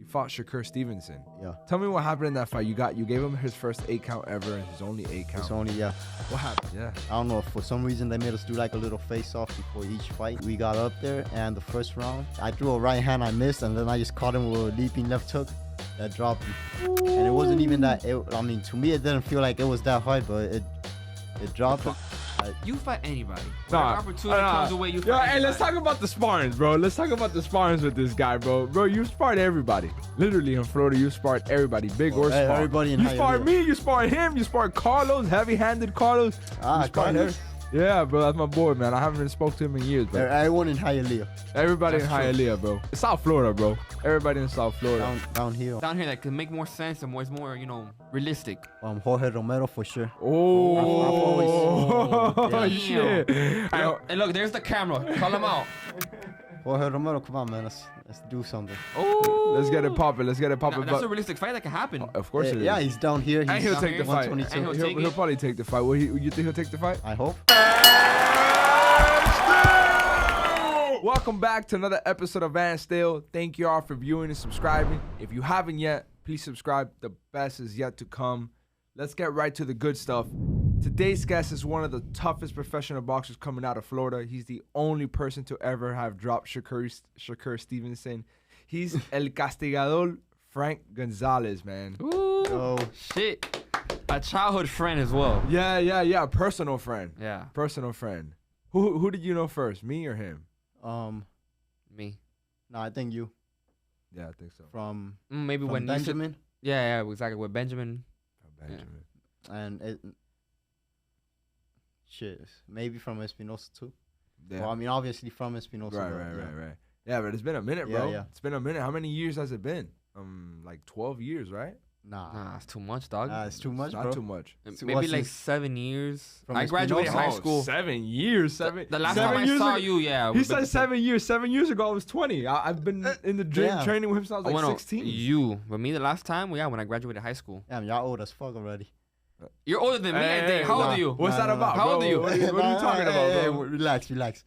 fought Shakur Stevenson. Yeah. Tell me what happened in that fight. You gave him his first 8 count ever, and his only 8 count. It's only, yeah. What happened? Yeah. I don't know. For some reason, they made us do like a little face-off before each fight. We got up there, and the first round, I threw a right hand, I missed, and then I just caught him with a leaping left hook that dropped him. And it wasn't even that. I mean, to me, it didn't feel like it was that hard, but it dropped him. You fight anybody. Nah, opportunity comes away, you fight hey, anybody. let's talk about the sparrings, bro. Let's talk about the sparrings with this guy, bro. Bro, you sparred everybody. Literally in Florida, you sparred everybody, big or small. Everybody in You sparred me, you sparred him, you sparred Carlos, heavy-handed Carlos. Carlos. Yeah, bro, that's my boy, man. I haven't spoke to him in years, bro. Everyone in Hialeah. Everybody That's in Hialeah, bro. South Florida, bro. Everybody in South Florida. Down here. Down here, that could make more sense and it's more, realistic. Jorge Romero for sure. Oh, Yeah. shit. Hey, look, there's the camera. Call him out. Jorge Romero, come on, man. Let's do something. Oh, Let's get it popping. Let's get it popping. That's a realistic fight that can happen. Of course it is. Yeah, he's down here. And he'll take the fight. 122. He'll probably take the fight. You think he'll take the fight? I hope. Welcome back to another episode of Van Stale. Thank you all for viewing and subscribing. If you haven't yet, please subscribe. The best is yet to come. Let's get right to the good stuff. Today's guest is one of the toughest professional boxers coming out of Florida. He's the only person to ever have dropped Shakur Stevenson. He's El Castigador Frank Gonzalez, man. Ooh, Oh. shit. A childhood friend as well. Yeah. Personal friend. Yeah. Personal friend. Who did you know first, me or him? Me. No, I think you. Yeah, I think so. From Maybe when Benjamin. Yeah, exactly. With Benjamin. Benjamin. And maybe from Espinoza too. Yeah. Well, I mean, obviously from Espinoza. Right. Yeah, but it's been a minute, bro. Yeah. It's been a minute. How many years has it been? Like 12 years, right? Nah, It's too much, dog. it's too much, Not bro. too much. Maybe like 7 years. From I graduated Espinoza? high school. 7 years. The last 7 time I years saw ago- you, yeah. He said 7 years. 7 years ago, I was 20. I've been in the gym Yeah. training with him since I was like 16. You. But me the last time, when I graduated high school. Damn, y'all old as fuck already. You're older than me, I think. How old are you? What's Nah, that nah, about, nah. How bro? old are you? What are you talking about, bro? Relax.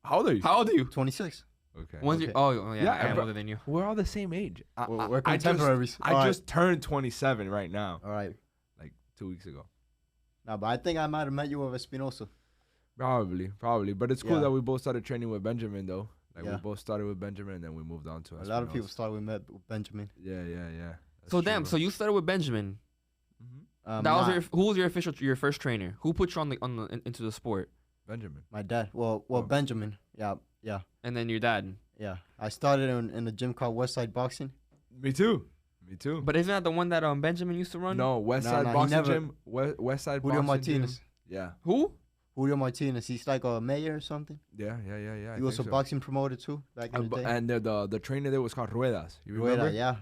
How old are you? How old are you? 26. Okay. When's you? Okay. Oh, yeah. Yeah, I am bro. older than you. We're all the same age. We're contemporaries. I just turned 27 right now, All right. like 2 weeks ago. Nah, but I think I might have met you with Espinoza. Probably. But it's cool Yeah. that we both started training with Benjamin, though. Like, we Yeah. both started with Benjamin, and then we moved on to A lot of Espinoza. people started with Benjamin. Yeah. That's So true, damn. bro. So you started with Benjamin. Mhm. That was who was your first trainer? Who put you into the sport? Benjamin. my dad. Well, Oh. Benjamin. Yeah. And then your dad. I started in a gym called Westside Boxing. Me too. But isn't that the one that Benjamin used to run? No, Westside he Boxing never- Gym. Westside Julio Boxing Martinez. Gym. Yeah. Who? Julio Martinez. He's like a mayor or something. Yeah. He was a boxing promoter too back in the day. And the trainer there was called Ruedas. You remember? Yeah.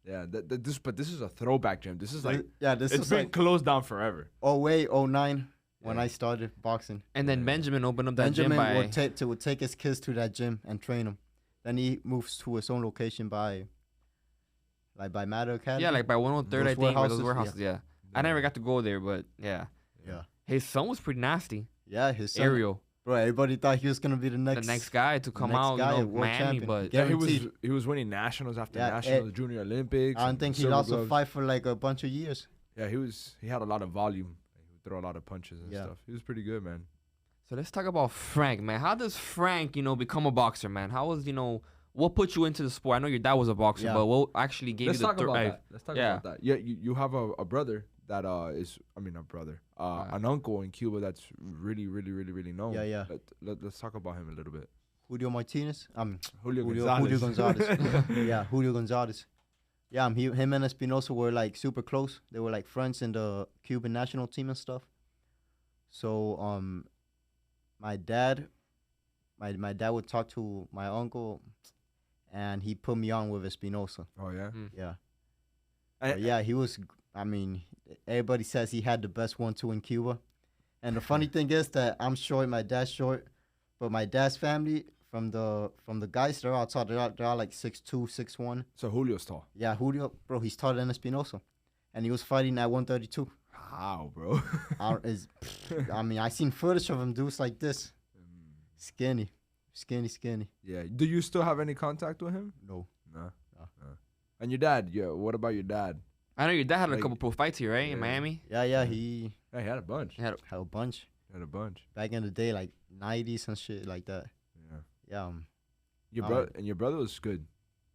Yeah. This is a throwback gym. This is like This it's is been like closed down forever. 08, 09 when Yeah. I started boxing. And then Benjamin opened up that Benjamin gym would take his kids to that gym and train them. Then he moves to his own location by Matter Academy. Yeah, like by 103rd, I Those think, or those warehouses, warehouses. Yeah. I never got to go there, but yeah. Yeah. His son was pretty nasty. Yeah, his son. Ariel, Bro, everybody thought he was gonna be the next guy to come next out, guy, Miami, world champion. but Yeah. Yeah, Guaranteed. he was winning nationals after Yeah, nationals, Junior Olympics. I don't and think he silver lost a gloves. fight for like a bunch of years. Yeah, he had a lot of volume. He would throw a lot of punches and Yeah. stuff. He was pretty good, man. So let's talk about Frank, man. How does Frank, become a boxer, man? How was, what put you into the sport? I know your dad was a boxer, Yeah. but what actually gave Let's you the talk about that. Let's talk Yeah. about that. Yeah, you have a brother that a brother, an uncle in Cuba that's really known. Yeah. Let's talk about him a little bit. Julio Martinez. Julio Julio Gonzalez. Gonzalez. Yeah, Julio Gonzalez. Yeah, him and Espinoza were like super close. They were like friends in the Cuban national team and stuff. So my dad would talk to my uncle, and he put me on with Espinoza. Oh yeah. Yeah. I- But yeah, he was. I mean, everybody says he had the best 1-2 in Cuba. And the funny thing is that I'm short, my dad's short, but my dad's family from the guys they're all tall. They're all like 6'2", 6'1". So Julio's tall. Yeah, Julio, bro, he's taller than Espinoza, and he was fighting at 132. How, bro? I mean, I seen footage of him dudes like this, skinny. Yeah. Do you still have any contact with him? No. No. And your dad? Yeah. What about your dad? I know your dad had a Like, couple pro fights here, right, in yeah. Miami. Yeah, he Yeah, he had a bunch. He had had a bunch Had a bunch. back in the day, like 90s and shit like that. Yeah. Yeah, Your Oh. brother and your brother was good.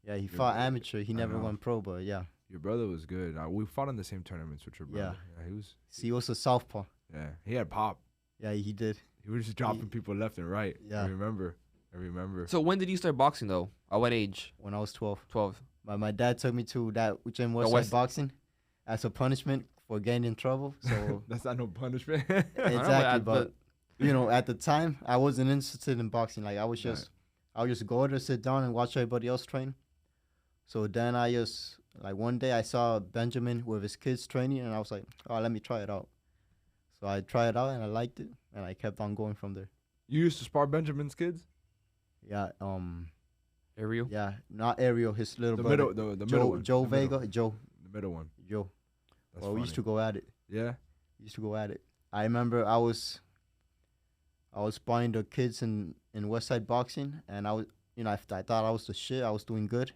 yeah, he Your fought brother- amateur. He I never know. went pro, but yeah. Your brother was good. We fought in the same tournaments with your brother. Yeah, he was. He was a southpaw. Yeah, he had pop. Yeah, he did. He was just dropping people left and right. Yeah. I remember. So when did you start boxing though? At what age? When I was 12. 12. My dad took me to that gym The Westside West- Boxing as a punishment for getting in trouble. So That's not no punishment. exactly, but you know, at the time I wasn't interested in boxing. Like I would just go there, sit down and watch everybody else train. So then I just like one day I saw Benjamin with his kids training and I was like, oh, let me try it out. So I tried it out and I liked it and I kept on going from there. You used to spar Benjamin's kids? Yeah, Ariel. yeah, not Ariel, his little The brother. middle, the Joe, middle one. Joe The middle. Vega, Joe, The middle one. Joe. That's Well, we used to funny. go at it. Yeah. I remember I was sparring the kids in Westside Boxing, and I was, I thought I was the shit. I was doing good,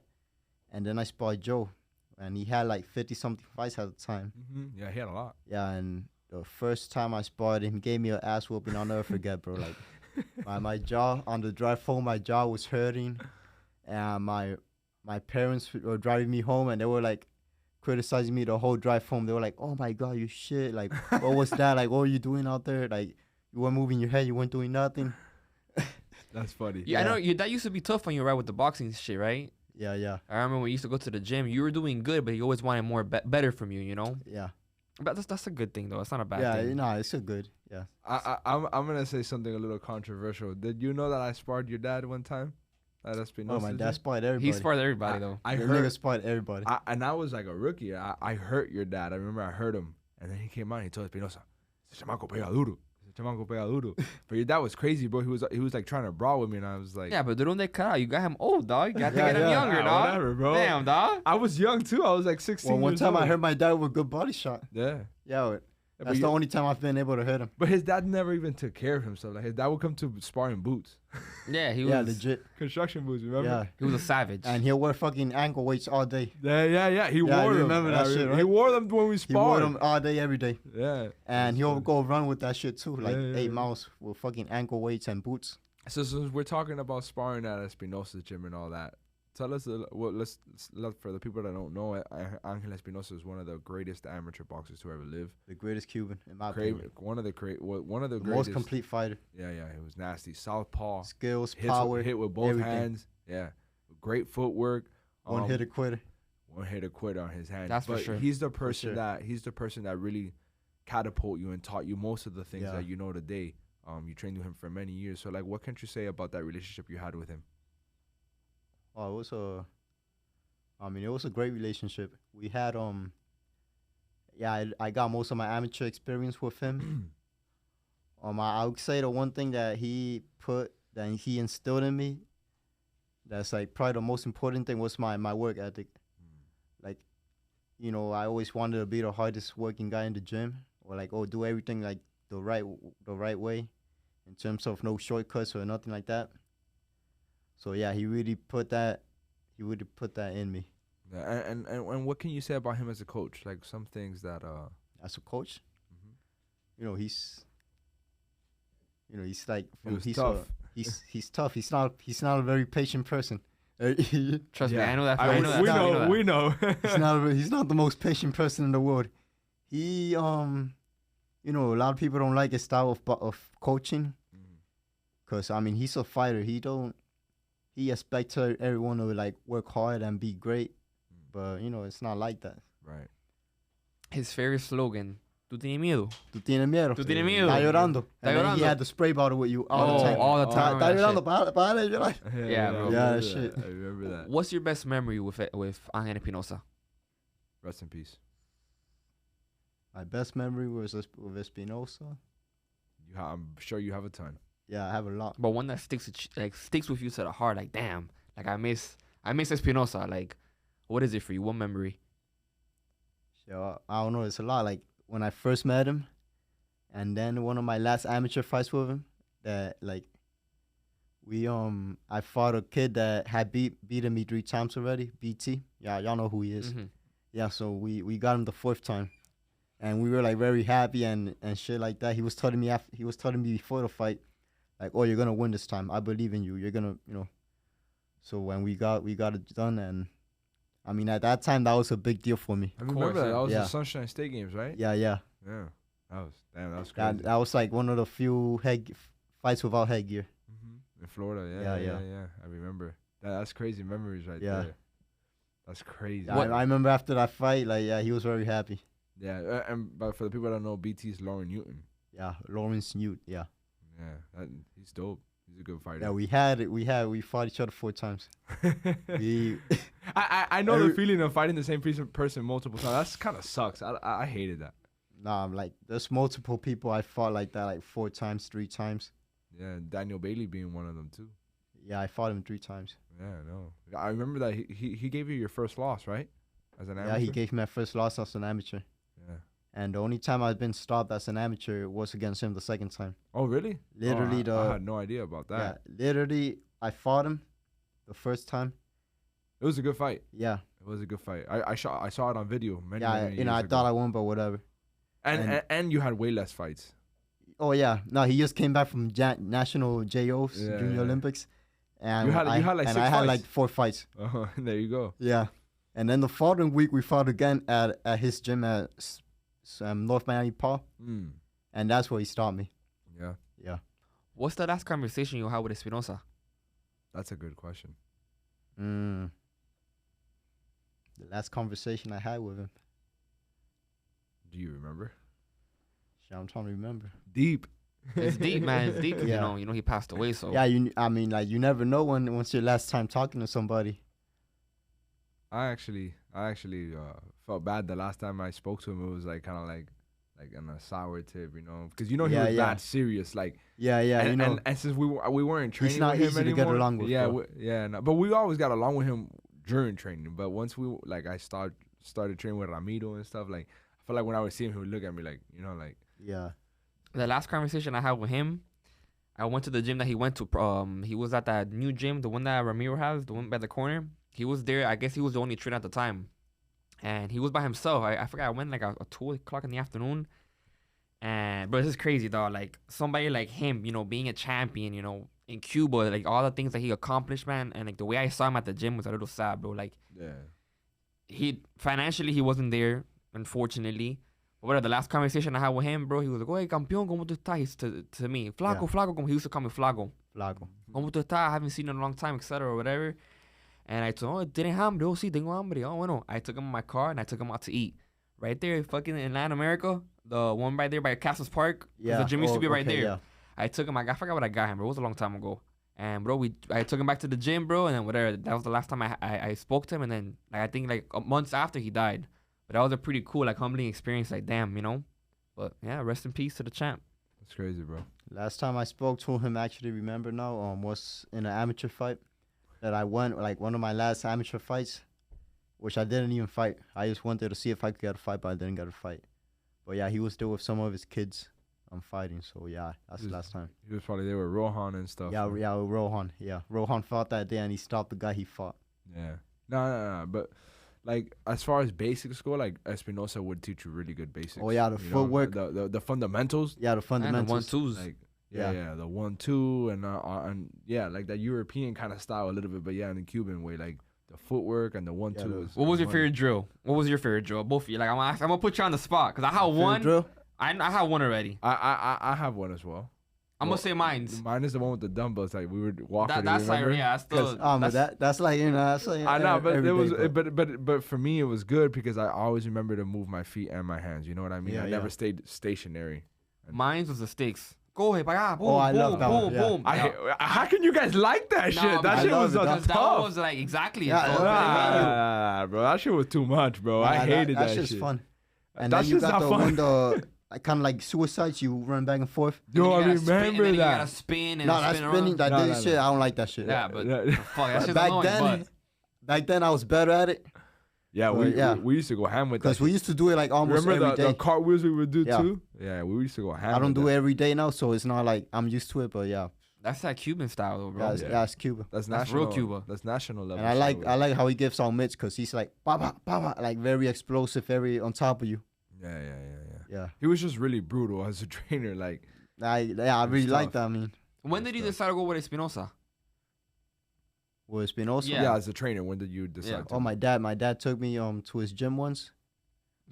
and then I sparred Joe, and he had like 50-something fights at the time. Yeah, he had a lot. Yeah, and the first time I sparred him, he gave me an ass whooping I'll never forget, bro. Like my jaw on the drive home, my jaw was hurting, and my parents were driving me home, and they were like criticizing me the whole drive home. They were like, "Oh my god, you shit! Like, what was that? Like, what were you doing out there? Like, you weren't moving your head, you weren't doing nothing." That's funny. Yeah, I Yeah. know your dad used to be tough on you, right, with the boxing shit, right? Yeah. I remember when you used to go to the gym. You were doing good, but he always wanted more better from you, you know. Yeah. But that's a good thing though. It's not a bad Yeah, thing. no, it's so good. Yeah. I'm gonna say something a little controversial. Did you know that I sparred your dad one time? At Espinoza? Oh, my dad sparred everybody. He's for everybody though. I The heard. nigga sparred everybody. And I was like a rookie. I hurt your dad. I remember I hurt him, and then he came out and he told Espinoza, "Ese chamaco pega duro. Ese chamaco pega duro." But your dad was crazy, bro. He was like trying to brawl with me, and I was like, Yeah, but don't they cut out? You got him old, dog. You got to Yeah, get him yeah. younger, dog. whatever, bro. Damn, dog. I was young too. I was like 16. Well, one years time I old. hurt my dad with a good body shot. Yeah. Yeah, But that's the only time I've been able to hit him. But his dad never even took care of himself. Like his dad would come to sparring boots, Yeah, he Yeah, was. legit. construction boots. Remember? Yeah. He was a savage. And he'll wear fucking ankle weights all day. Yeah. He Yeah, wore you them. remember that shit, He right? wore them when we He wore sparred. them all day, every day. Yeah. And he'll go run with that shit too, like Yeah, 8 miles with fucking ankle weights and boots. So since we're talking about sparring at Espinoza's gym and all that, tell us let's for the people that don't know it. Angel Espinoza is one of the greatest amateur boxers to ever live. The greatest Cuban, in my opinion. One of the The greatest. most complete fighter. Yeah, it was nasty. Southpaw, Skills, hits, power, hit with both everything. hands. Yeah, great footwork. One hitter quitter. One hitter quit on his hand. That's for but sure. He's the person sure. that really catapult you and taught you most of the things Yeah. that you know today. You trained with him for many years. So like, what can you say about that relationship you had with him? Oh, it was a great relationship. We had I got most of my amateur experience with him. I would say the one thing that he instilled in me, that's like probably the most important thing, was my work ethic. Like, I always wanted to be the hardest working guy in the gym, or like, do everything like the right way, in terms of no shortcuts or nothing like that. So yeah, he really put that in me. Yeah, and what can you say about him as a coach? Like some things that As a coach, Mhm. he's like He was he's tough. he's tough. He's not a very patient person. Trust me, Yeah. I know that. I I mean, know that. we I know know, that. we know. he's not the most patient person in the world. He a lot of people don't like his style of coaching, because he's a fighter. He expects everyone to like work hard and be great, but it's not like that. Right. His favorite slogan: "Tú tienes miedo." Tú tienes miedo. Tú tienes miedo. Está llorando. Está And then he llorando. had the spray bottle with you all the time. all the Oh, time. Está that llorando, shit. para de llorar. Yeah, bro. I Yeah, remember shit. I remember that. What's your best memory with Angel Espinoza? Rest in peace. My best memory was with Espinoza. I'm sure you have a ton. Yeah, I have a lot. But one that sticks with you to the heart. Like, damn. Like, I miss Espinoza. Like, what is it for you? What memory? So I don't know. It's a lot. Like when I first met him, and then one of my last amateur fights with him, that like I fought a kid that had beaten me 3 times already. BT, yeah, y'all know who he is. Yeah, so we got him the 4th time, and we were like very happy and shit like that. He was telling me before the fight, like, oh, you're gonna win this time. I believe in you. You're gonna, So when we got it done, and I mean at that time that was a big deal for me. I remember that. That was the Sunshine State games, right? Yeah. Yeah. That was crazy. That was like one of the few fights without headgear. In Florida, yeah. I remember. That's crazy memories right there. That's crazy. Yeah, I remember after that fight, he was very happy. Yeah, but for the people that don't know, BT's Lauren Newton. Yeah, Lawrence Newt. Yeah. Yeah, he's dope. He's a good fighter. Yeah, we fought each other 4 times. I know the feeling of fighting the same person multiple times. That's kind of sucks. I hated that. Nah, like there's multiple people I fought like that, like 4 times, 3 times. Yeah, Daniel Bailey being one of them too. Yeah, I fought him 3 times. Yeah, no. I remember that he gave you your first loss, right? As an amateur? Yeah, he gave me my first loss as an amateur. Yeah. And the only time I've been stopped as an amateur was against him the 2nd time. Oh, really? Literally, I had no idea about that. Yeah, literally, I fought him the 1st time. It was a good fight. Yeah. It was a good fight. I saw it on video many years I ago. thought I won, but whatever. And you had way less fights. Oh yeah, no, he just came back from national JOs, Junior Olympics, and you had like 6 I fights. had like 4 fights. There you go. Yeah, and then the following week we fought again at his gym at North Miami Paul, and that's where he stopped me. Yeah. What's the last conversation you had with Espinoza? That's a good question. The last conversation I had with him. Do you remember? I'm trying to remember. Deep. It's deep, man. It's deep. 'Cause, Yeah. you know he passed away. So Yeah, you never know once your last time talking to somebody. I actually felt bad the last time I spoke to him. It was like kind of like on a sour tip, because he was that serious. Like and since we weren't training he's not with him easy anymore, to get along with. No, but we always got along with him during training. But once I started training with Ramiro and stuff, like I felt like when I would see him, he would look at me like Yeah. the last conversation I had with him, I went to the gym that he went to. He was at that new gym, the one that Ramiro has, the one by the corner. He was there. I guess he was the only trainer at the time, and he was by himself. I forgot. I went like a 2 o'clock in the afternoon, and bro, this is crazy, dog. Like somebody like him, being a champion, in Cuba, like all the things that he accomplished, man, and like the way I saw him at the gym was a little sad, bro. Like, he financially he wasn't there, unfortunately. But the last conversation I had with him, bro, he was like, "Oye, campeón, ¿cómo tú estás?" To me, Flaco, Flaco, como he used to call me Flaco. ¿Cómo tú estás? I haven't seen you in a long time, etc. or whatever. And I told him, "Tiene hambre? Oh, sí, tengo hambre." Oh, bueno. I took him in my car and I took him out to eat. Right there, fucking in Latin America, the one right there by Castles Park. Yeah. The gym used to be right there. Yeah. I took him, I forgot what I got him, bro. It was a long time ago. And, bro, I took him back to the gym, bro, and then whatever. That was the last time I spoke to him. And then, I think, months after he died. But that was a pretty cool, humbling experience. Like, damn, But, yeah, rest in peace to the champ. That's crazy, bro. Last time I spoke to him, actually remember now, was in an amateur fight that I went, one of my last amateur fights, which I didn't even fight. I just wanted to see if I could get a fight, but I didn't get a fight. But, yeah, he was there with some of his kids fighting. So, yeah, that's the last time. He was probably there with Rohan and stuff. Yeah, with Rohan. Yeah, Rohan fought that day, and he stopped the guy he fought. Yeah. No. But, as far as basics go, Espinoza would teach you really good basics. Oh, yeah, the footwork. The fundamentals. Yeah, the fundamentals. And the 1-2s. Yeah, the 1-2 and that European kind of style a little bit, but in the Cuban way, the footwork and the 1-2. What was your favorite drill? What was your favorite drill? Both of you. I'm gonna put you on the spot because I have one. Drill? I have one already. I have one as well. I'm gonna say mine. Mine is the one with the dumbbells. We would walk. That's that's the. That's I know, but it was, but for me it was good because I always remember to move my feet and my hands. You know what I mean? I never stayed stationary. Mine was the sticks. Go ahead, boom, I boom, love that boom, one. boom. How can you guys like that shit? That shit was tough. That was exactly. Nah, bro, that shit was too much, bro. I hated that shit. That shit's fun. And that then you got not fun. Kind of like suicides, you run back and forth. Yo, I remember that. You gotta spin and that's spinning. That shit, I don't like that shit. Yeah, but fuck, that shit's annoying. Back then, I was better at it. Yeah, we used to go ham with that. Because we used to do it almost every day. Remember the cartwheels we would do too? Yeah, we used to go ham. I don't do it every day now, so it's not like I'm used to it, but yeah. That's that Cuban style, though, bro. That's Cuba. That's That's national. real Cuba. That's national level. And I shit. like how he gives out mitts because he's like baba baba, like very explosive, very on top of you. Yeah. Yeah. He was just really brutal as a trainer. Like, I really It's like tough. that. I mean, When did you decide to go with Espinoza? with Espinoza. Yeah. as a trainer, when did you decide? Yeah. To Oh, my dad took me to his gym once.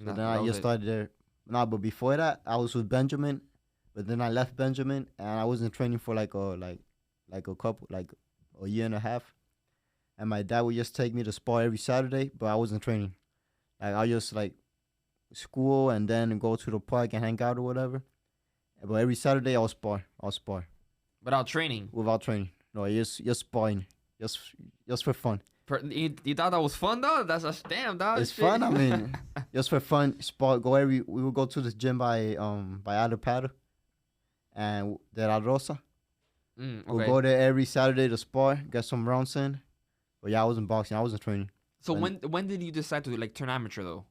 So then I just started there. Nah, but before that, I was with Benjamin, but then I left Benjamin and I wasn't training for like a year and a half. And my dad would just take me to spar every Saturday, but I wasn't training. Like I just like school and then go to the park and hang out or whatever. But every Saturday I'll spar. Without training. Without training. No, just sparring. Just for fun. You thought that was fun, though? That's a damn, dog. It's Shit. fun. I mean, just for fun. Spar. We would go to this gym by Alapado and De La Rosa. Okay. We'll go there every Saturday to spar, get some rounds in. But yeah, I wasn't boxing. I wasn't training. So when did you decide to like turn amateur though?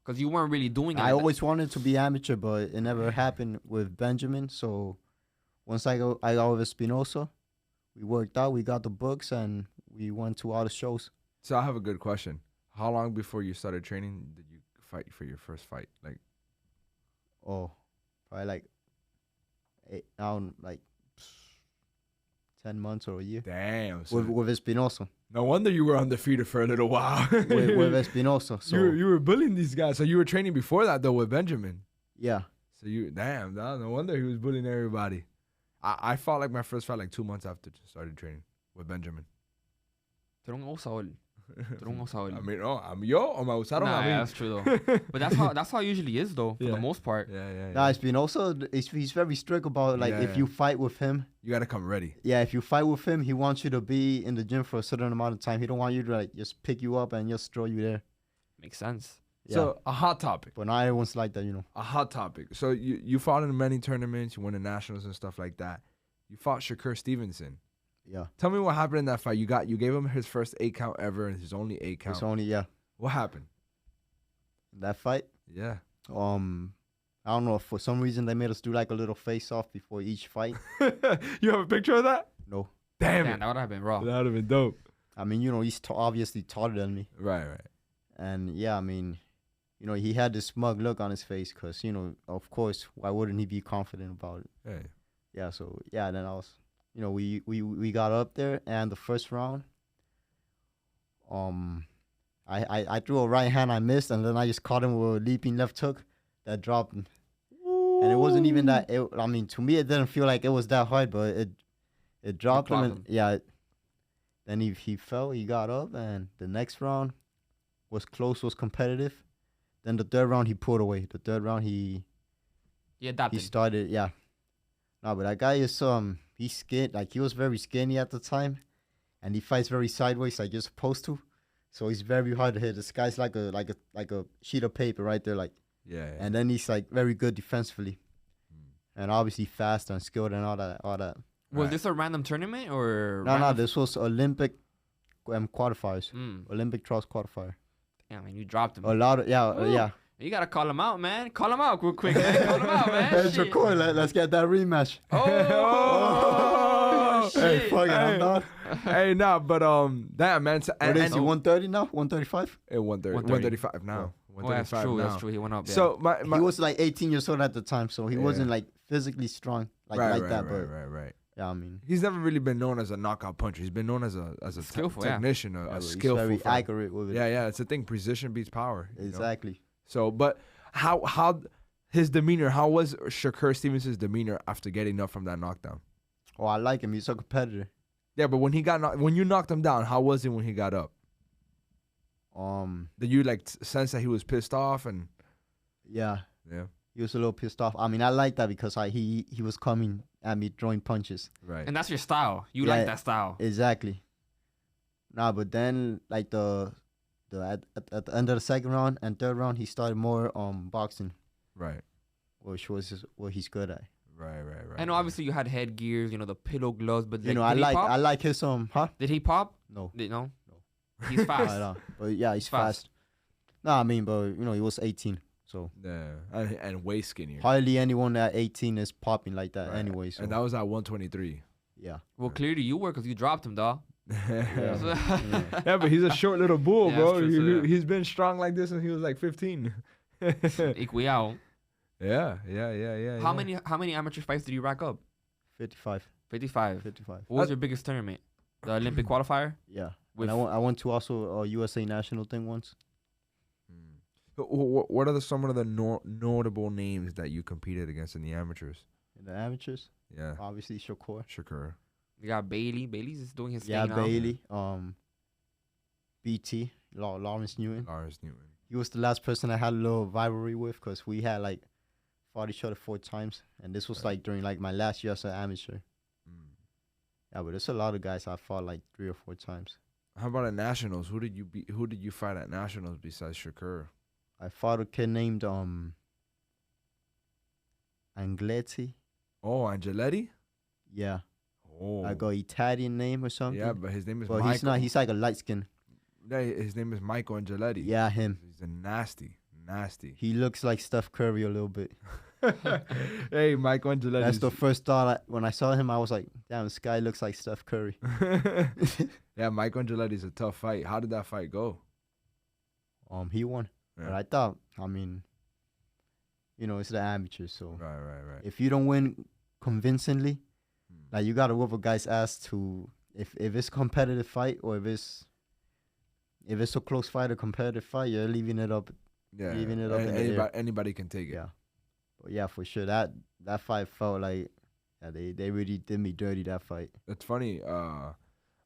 Because you weren't really doing it. I always wanted to be amateur, but it never happened with Benjamin. So once I got with Espinoza, we worked out. We got the books and we went to all the shows. So I have a good question. How long before you started training did you fight for your first fight? Like, Oh, probably like 10 months or a year. damn. So With Espinoza. no wonder you were undefeated for a little while. with Espinoza. So you were bullying these guys. So you were training before that though with Benjamin. yeah. So damn, dog, no wonder he was bullying everybody. I fought like my first fight like 2 months after I started training with Benjamin. Tú eres un abusador. Tú eres un abusador. I mean, me abusaron Nah, a mí. yeah, that's true though. But that's how it usually is though, for Yeah. the most part. Yeah. Nah, Espinoza, he's very strict about like Yeah. if you fight with him. You gotta come ready. Yeah, if you fight with him, he wants you to be in the gym for a certain amount of time. He don't want you to like just pick you up and just throw you there. Makes sense. Yeah. So a hot topic. But not everyone's like that, you know. A hot topic. So you fought in many tournaments. You won the nationals and stuff like that. You fought Shakur Stevenson. Yeah. Tell me what happened in that fight. You gave him his first 8 count ever and his only 8 count. It's only What happened? that fight. Yeah. I don't know if for some reason they made us do like a little face off before each fight. You have a picture of that? No. Damn Damn, it. that would have been raw. That would have been dope. I mean, you know, he's obviously taller than me. Right. And yeah, I mean, you know, he had this smug look on his face because, you know, of course, why wouldn't he be confident about it? Hey. Yeah, so yeah, then I was, you know, we got up there and the first round, I threw a right hand, I missed, and then I just caught him with a leaping left hook that dropped him. And it wasn't even that. I mean, to me, it didn't feel like it was that hard, but it dropped him. clocked And, him. yeah. Then he fell. He got up, and the next round was close, was competitive. Then the third round he pulled away. The third round he adapted. started. Yeah. No, but that guy is he's skinny. Like he was very skinny at the time, and he fights very sideways, like you're supposed to. So he's very hard to hit. This guy's like a sheet of paper right there, like. Yeah. And then he's like very good defensively, and obviously fast and skilled and all that. Was Right. this a random tournament or? No, random? this was Olympic qualifiers. Mm. Olympic trials qualifier. Damn, man, you dropped him. A lot of Ooh. yeah. You gotta call him out, man. Call him out real quick, man. Call him out, man. Hey, Shit. Shakur, let's get that rematch. Oh, Hey, shit. fuck it, I'm done. Hey, nah, but damn, man. So, What is he? and 130 now? 135? 135 now. Oh, that's 135 true. now. That's true. He went up. Yeah. So my He was like 18 years old at the time, so he Yeah. wasn't like physically strong like right. that. But Right. yeah, I mean, He's never really been known as a knockout puncher. He's been known as a Skillful, yeah. technician, yeah, a but he's skillful very fighter. accurate with it. Yeah. It's a thing. Precision beats power. you know? Exactly. So, but how his demeanor? How was Shakur Stevenson's demeanor after getting up from that knockdown? Oh, I like him. He's a competitor. Yeah, but when you knocked him down, how was it when he got up? Did you like sense that he was pissed off and? Yeah. Yeah. He was a little pissed off. I mean, I like that because he was coming at me throwing punches. Right. and that's your style. You Yeah. like that style. Exactly. Nah, but then like at the end of the second round and third round, he started more boxing, Right. which was what he's good at. Right. I know. Obviously, you had headgears. You know the pillow gloves, but You know, did he pop? I like his huh? Did he pop? No. No. No. He's fast. Not at all. But yeah, he's Fast. fast. Nah, I mean, but you know, he was 18, so Yeah, and way skinnier. hardly anyone at 18 is popping like that, Right. anyway. So And that was at 123. Yeah. Well, clearly you were because you dropped him, dog. Yeah, but he's a short little bull, Yeah, bro. that's true, He's been strong like this since he was like 15. Equal out. Yeah. How many amateur fights did you rack up? 55. 55. 55. What was your biggest tournament? The Olympic qualifier? Yeah. With And I went to also a USA national thing once. What are some of the notable names that you competed against in the amateurs? In the amateurs, Yeah, obviously Shakur. You got Bailey. Bailey's is doing his Yeah, thing now. Bailey. BT. Lawrence Newton. Lawrence Newton. He was the last person I had a little rivalry with because we had like fought each other 4 times, and this was like during like my last year as an amateur. Yeah, but there's a lot of guys I fought like 3 or 4 times. How about at nationals? Who did you fight at nationals besides Shakur? I fought a kid named Angletti. Oh, Angeletti. Yeah. Oh, I got Italian name or something. yeah, but his name is But Michael. he's not. He's like a light skin. Yeah, his name is Michael Angeletti. Yeah, him. He's a nasty. He looks like Steph Curry a little bit. Hey, Michael Angeletti. That's the first thought. When I saw him, I was like, damn, this guy looks like Steph Curry. Yeah, Michael Angeletti's a tough fight. How did that fight go? He won. Yeah. But I thought, I mean, it's the amateurs, so Right. if you don't win convincingly, like you gotta whoop a guy's ass to if it's a competitive fight or if it's a close fight, a competitive fight, you're leaving it up. Yeah, Leaving it up in the air. anybody can take it. Yeah, but yeah, for sure that fight felt like they really did me dirty that fight. It's funny.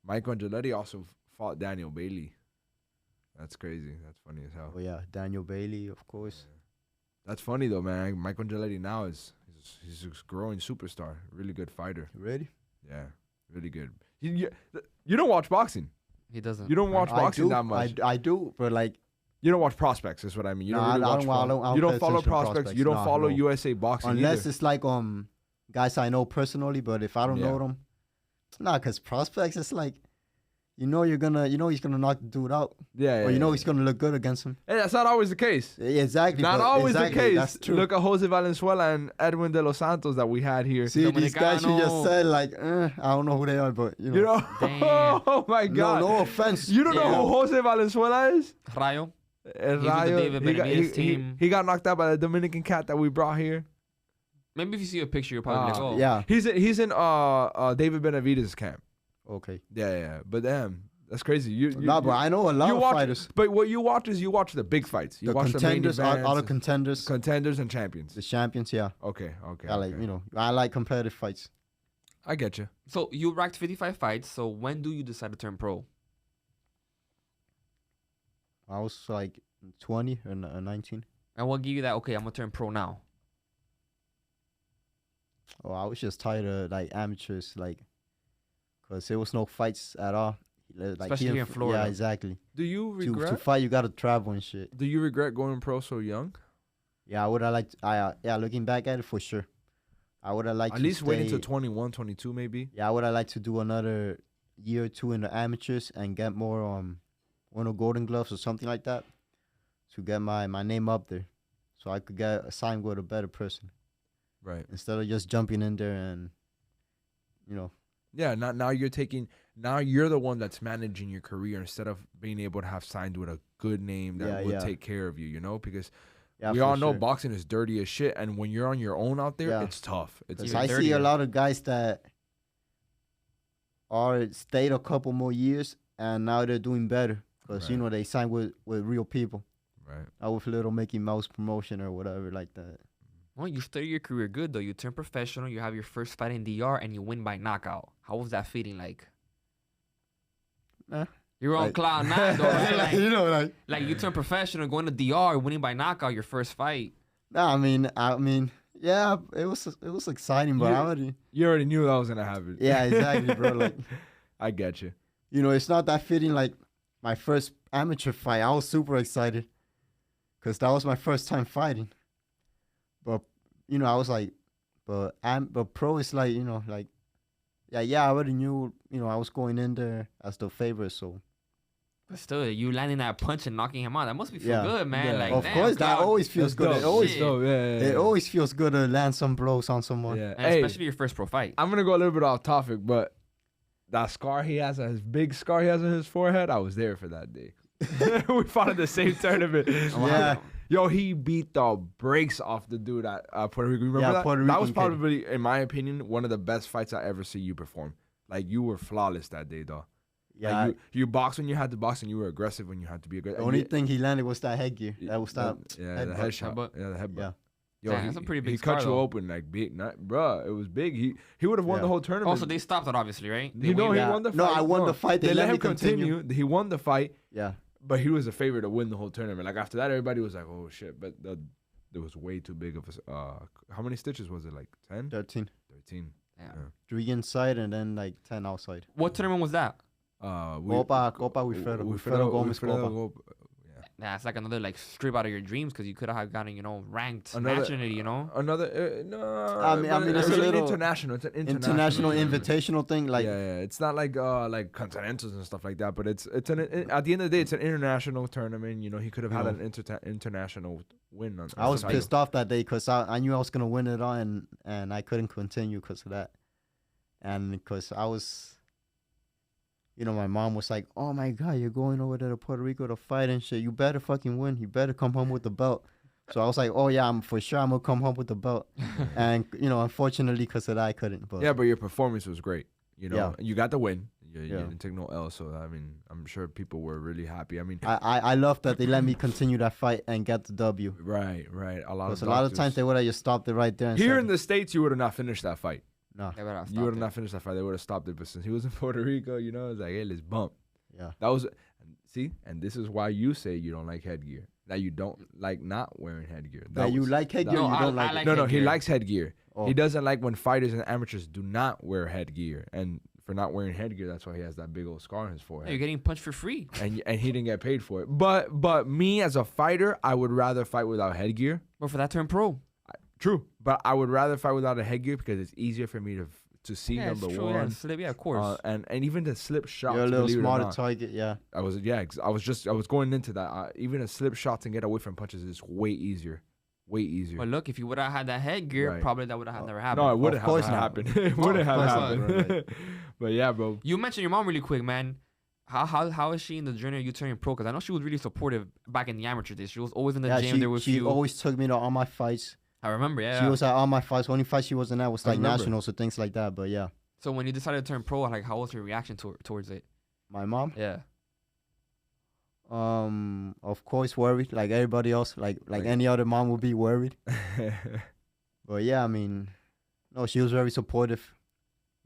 Michael Angeletti also fought Daniel Bailey. That's crazy. That's funny as hell. Oh yeah, Daniel Bailey, of course. That's funny though, man. Michael Angeletti now he's a growing superstar. Really good fighter. You ready? Yeah, really good. You don't watch boxing. He doesn't. You don't watch boxing that much. I do, but like you don't watch prospects. Is what I mean. You No, don't really I watch. don't You don't pay follow attention to prospects. prospects. You don't No, follow no. USA boxing unless either. it's like guys I know personally, but if I don't Yeah. know them, nah, cause prospects it's like he's gonna knock the dude out, Yeah, or he's gonna look good against him. Hey, that's not always the case. Yeah, exactly. Not but always exactly, the case. That's true. Look at Jose Valenzuela and Edwin De Los Santos that we had here. See these guys you just Dominicano. said like, I don't know who they are, but You know? Damn. Oh my God. no offense. You don't know Yeah. who Jose Valenzuela is? Rayo. El He's with the Rayo. David He got- Benavidez he- team. he got knocked out by the Dominican cat that we brought here. Maybe if you see a picture, you'll probably be like, oh. Yeah. He's in David Benavidez' camp. Okay. Yeah. But damn, that's crazy. Nah, but I know a lot you of watch, fighters. But what you watch is you watch the big fights. You The watch contenders, the main events, all the contenders, contenders and champions. the champions. Yeah. Okay. I like okay. I like competitive fights. I get you. So you racked 55 fights. So when do you decide to turn pro? I was like 20 or 19. And what gave you that? Okay, I'm gonna turn pro now. Oh, I was just tired of like amateurs, like, cause there was no fights at all. Like Especially here in Florida. Yeah, exactly. Do you To regret? fight, you gotta travel and shit. Do you regret going pro so young? Yeah, I would have liked. Looking back at it, for sure, I would have liked At to least wait stay- until 21, 22 maybe. Yeah, I would have liked to do another year or 2 in the amateurs and get more one of Golden Gloves or something like that, to get my name up there, so I could get assigned with a better person Right. instead of just jumping in there and, Yeah. Now you're taking. Now you're the one that's managing your career instead of being able to have signed with a good name that Yeah, will yeah. take care of you. You know, because yeah, we for all know sure. boxing is dirty as shit, and when you're on your own out there, Yeah. it's tough. It's 'Cause even I see dirtier. a lot of guys that stayed a couple more years and now they're doing better because Right. they signed with real people, right. not with little Mickey Mouse promotion or whatever like that. Well, you started your career good though. You turn professional. You have your first fight in DR, and you win by knockout. How was that feeling like? Eh, You're on like- cloud nine though, right? like Like you turn professional, going to DR, winning by knockout, your first fight. nah, I mean, yeah, it was exciting, but You- I already, You already knew that was gonna happen. yeah, exactly, bro. Like, I get you. it's not that fitting. Like my first amateur fight, I was super excited because that was my first time fighting. But I was like, but pro is like, yeah, I already knew, I was going in there as the favorite, so But still, you landing that punch and knocking him out, that must be feel good, man. Yeah. Like, Of damn, course, that God. always feels good. It always, it Yeah. always feels good to land some blows on someone. Yeah. And Hey, especially your first pro fight. I'm gonna go a little bit off topic, but that scar he has, his big scar he has on his forehead, I was there for that day. We fought at the same tournament. Yeah. Yo, he beat the brakes off the dude at Puerto Rico. Remember Yeah, that? Puerto That was Rican kid. probably, in my opinion, one of the best fights I ever see you perform. Like, you were flawless that day, though. Yeah. Like, you boxed when you had to box, and you were aggressive when you had to be aggressive. The only thing he landed was that headgear. That was that. Yeah, the headshot. Headbutt. Yeah, the headbutt. Yeah. Yo, Damn, that's a pretty big He scar, cut you though. open like big, bruh. It was big. He would have won the whole tournament. Also, they stopped it, obviously, right? They You know, he waived it. won the fight. No, I won the fight. They let him me continue. He won the fight, Yeah. but he was a favorite to win the whole tournament. Like, after that, everybody was like, "Oh shit!" But there was way too big of a. How many stitches was it? Like 10? 13. 13. Yeah. 3 inside and then like 10 outside. What tournament was that? Copa Wilfredo Gomez Copa. Yeah, it's like another like strip out of your dreams because you could have gotten, ranked Another- nationally, Another no. I mean, but it's a little international. It's an International tournament. invitational thing. Like, yeah, it's not like continentals and stuff like that, but it's at the end of the day, it's an international tournament. You know, he could have had an international win. I was pissed off that day because I knew I was going to win it on and I couldn't continue because of that. And because I was, my mom was like, "Oh my God, you're going over there to Puerto Rico to fight and shit. You better fucking win. You better come home with the belt." So I was like, "Oh yeah, I'm gonna come home with the belt." And unfortunately, because of that, I couldn't. But yeah, but your performance was great. Yeah. You got the win. You Yeah. didn't take no L. So I mean, I'm sure people were really happy. I mean, I love that they let me continue that fight and get the W. right. A lot Because a lot of times they would have just stopped it right there. And here said, in the States, you would have not finished that fight. no, They would've You would have stopped it. not finished that fight. They would have stopped it. But since he was in Puerto Rico, it's like, hey, let's bump. yeah, That was, see, and this is why you say you don't like headgear. That you don't like not wearing headgear. that you was- like headgear, No, you I don't like. like it. No, he headgear. likes headgear. Oh. He doesn't like when fighters and amateurs do not wear headgear. And for not wearing headgear, that's why he has that big old scar on his Yeah, forehead. you're getting punched for free. and he didn't get paid for it. But me as a fighter, I would rather fight without headgear. But for that turn pro. True, but I would rather fight without a headgear because it's easier for me to see Yeah, it's number true. one. Yeah, slip, yeah, of course. And even the slip shots. You're a little believe it or smarter not. target. Yeah, I was going into that. Even a slip shot and get away from punches is way easier. But look, if you would have had that headgear, Right. probably that would have never happened. No, it wouldn't Of course have not. happened. It wouldn't have course happened. not. But yeah, bro. You mentioned your mom really quick, man. How is she in the journey of you turning pro? Because I know she was really supportive back in the amateur days. She was always in the yeah. gym. There was She you. always took me to all my fights. I remember, yeah. She was at all my fights. Only fight she wasn't at was I like remember. nationals or things like that. But yeah, So when you decided to turn pro, like, how was her reaction towards it? my mom, Yeah. of course, worried like everybody else, like any other mom would be worried. But yeah, I mean, no, she was very supportive.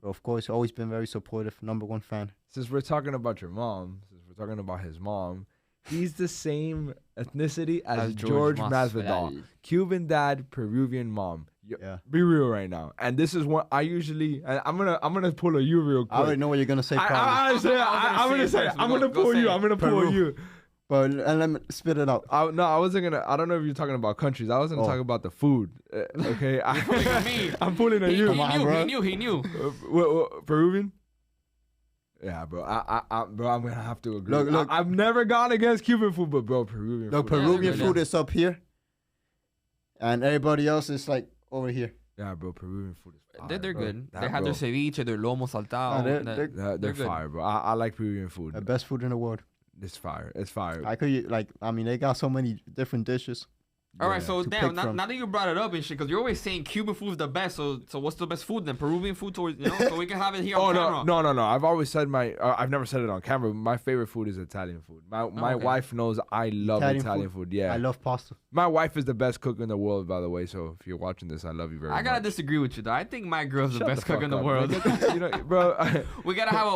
Of course, always been very supportive. Number one fan. Since we're talking about your mom, since we're talking about his mom, he's the same ethnicity as George Masvidal. Cuban dad, Peruvian mom. Yeah. Be real right now. And this is what I usually. I'm gonna pull a you real quick. I already know what you're gonna say. Probably. I'm gonna pull you. I'm gonna pull Peru. you. But let me spit it out. No, I wasn't gonna. I don't know if you're talking about countries. I was gonna talk about the food. Okay, pulling at me. I'm pulling at you. He knew. Peruvian. Yeah, bro. Bro, I'm gonna have to agree. Look. I've never gone against Cuban food, but bro, Peruvian. The food. Peruvian Yeah. food is up here, and everybody else is like over here. Yeah, bro. Peruvian food is fire. They're bro. good. That, They have bro, their ceviche, their lomo saltado. they're They're good. fire, bro. I like Peruvian food. The best food in the world. It's fire. It's fire. I could they got so many different dishes. All right, Yeah. so To damn, pick now, from. now that you brought it up and shit, because you're always saying Cuban food is the best. So what's the best food then? Peruvian food, towards so we can have it here Oh on camera. no! I've always said I've never said it on camera. But my favorite food is Italian food. My okay. wife knows I love Italian food. Yeah, I love pasta. my wife is the best cook in the world, by the way. So if you're watching this, I love you very much. I gotta disagree with you though. I think my girl's the Shut best cook fuck in the up, world. man. Bro. we gotta have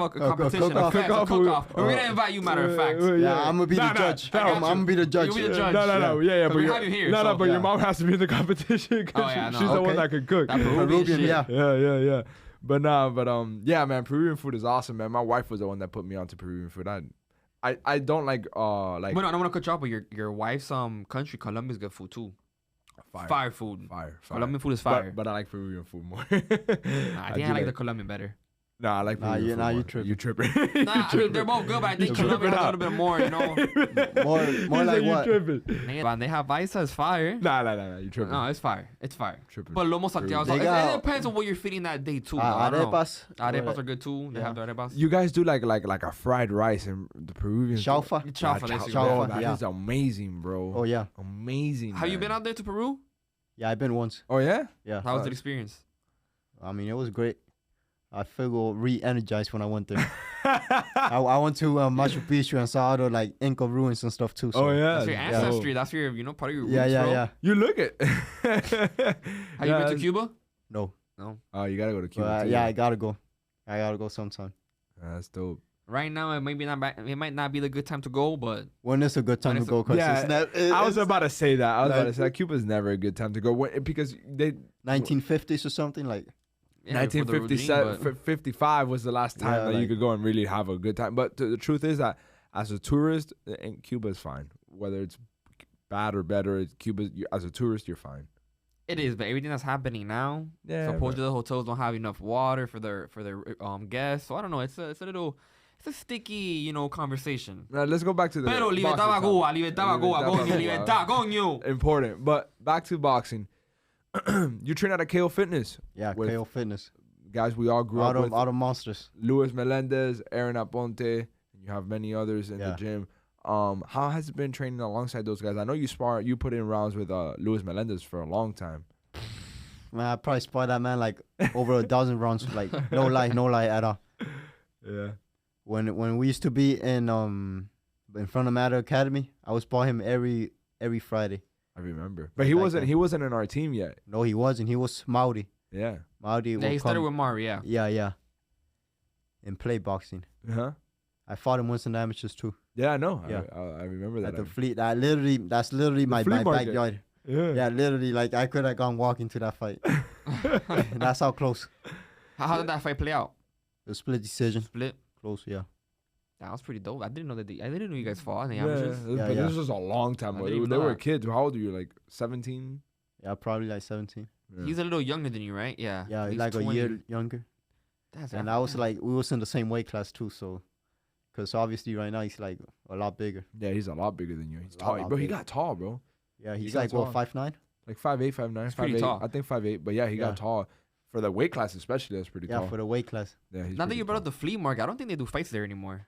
a competition, cook-off. a Cook-off. cook-off. We're gonna invite you. Matter of fact, Yeah, I'm gonna be Nah, the judge. I got I'm gonna be the judge. You'll be the judge. No. Yeah. So But we your- have you here, no, so- but your Yeah. mom has to be in the competition because Oh, yeah, I know. she's the one Okay. that can cook. that Peruvian shit. yeah. Yeah. But yeah, man, Peruvian food is awesome, man. My wife was the one that put me onto Peruvian food. I don't like But no, I don't want to cut you off, but your wife's country, Colombia's good food too. Fire food. Fire. Colombian food is fire. But I like Peruvian food more. I think I like the Colombian better. Nah, I like Nah, Peruvian food you more. tripping. You tripping. Nah, I mean, they're both good, but I think You Colombia tripping has a out. little bit more, you know. More like you what? tripping. They have Isa is fire. Nah. You tripping. No, it's fire. It's fire. Tripping. But Lomo Santiago, They it got- depends on what you're feeding that day too. though. I don't know. Arepas. Arepas are good too. They Yeah. have the arepas. You guys do like a fried rice and the Peruvians. do- Chaufa. Chaufa, Nah, that's chau- good. bro, Chaufa, that yeah. is amazing, bro. Oh yeah. Amazing. Have you man. been out there to Peru? Yeah, I've been once. Oh yeah. Yeah. How was the experience? I mean, it was great. I feel re-energized when I went there. I went to Machu Picchu and saw all the like Inca ruins and stuff too. So. Oh yeah. That's your ancestry. That's your, part of your roots, bro. Yeah. You look it. Have you been to Cuba? No. Oh, you gotta go to Cuba. But, too. yeah, I gotta go. I gotta go sometime. That's dope. Right now, it might not be the good time to go, but When is a good time When to is go? 'Cause Yeah, I was it's about to say that. I was about to like- say that Cuba's never a good time to go because they 1950s or something like. yeah, before the regime, 1957, 55 was the last time Yeah, that you like- could go and really have a good time. But the truth is that as a tourist, and Cuba is fine. Whether it's bad or better, as a tourist, you're fine. It is, but everything that's happening now, Yeah. supposedly the hotels don't have enough water for their guests. So I don't know. It's a sticky, conversation. Now let's go back to the Pero boxing libertad topic. Cuba, libertad Cuba, Libertad coño, Cuba. libertad, coño. Important. But back to boxing. You train at a KO Fitness. Yeah, With- KO Fitness. Guys, we all grew up with All the monsters. Luis Melendez, Aaron Aponte, and you have many others in the Yeah. gym. How has it been training alongside those guys? I know you put in rounds with Luis Melendez for a long time. Man, I probably sparred that man like over 1,000 rounds. Like no lie at all. Yeah. When we used to be in front of Matter Academy, I would spar him every Friday. I remember. But he Back wasn't then. he wasn't in our team yet. No, he wasn't. He was Maudi. Yeah. Maudi. Yeah, will he started come- with Mari, yeah. Yeah. In play boxing, Huh? I fought him once in the amateurs too. Yeah, I know. Yeah. I remember that. At the fleet. That's literally my flea market. backyard. Yeah. Yeah, literally, like I could have gone walking to that fight. That's how close. How did that fight play out? The split decision. Split. Close, yeah. That was pretty dope. I didn't know you guys fought in the Yeah, amateurs. but Yeah, this was a long time I ago. didn't even They know were that. kids. How old were you? Like 17? Yeah, probably like 17. Yeah. He's a little younger than you, right? Yeah. Yeah, He's like 20. a year younger. That's And I was like, we was in the same weight class too, so. Because obviously right now he's like a lot bigger. Yeah, he's a lot bigger than you. He's A lot tall. Bro, he bigger. got tall, bro. Yeah, he's got like, what, tall. 5'9"? Like 5'8", 5'9", He's pretty 5'8". tall. I think 5'8", but yeah, he got Yeah. tall. For the weight class especially, that's pretty Yeah, tall. for the weight class. Yeah, he's Now that pretty you brought tall. up the flea market, I don't think they do fights there anymore.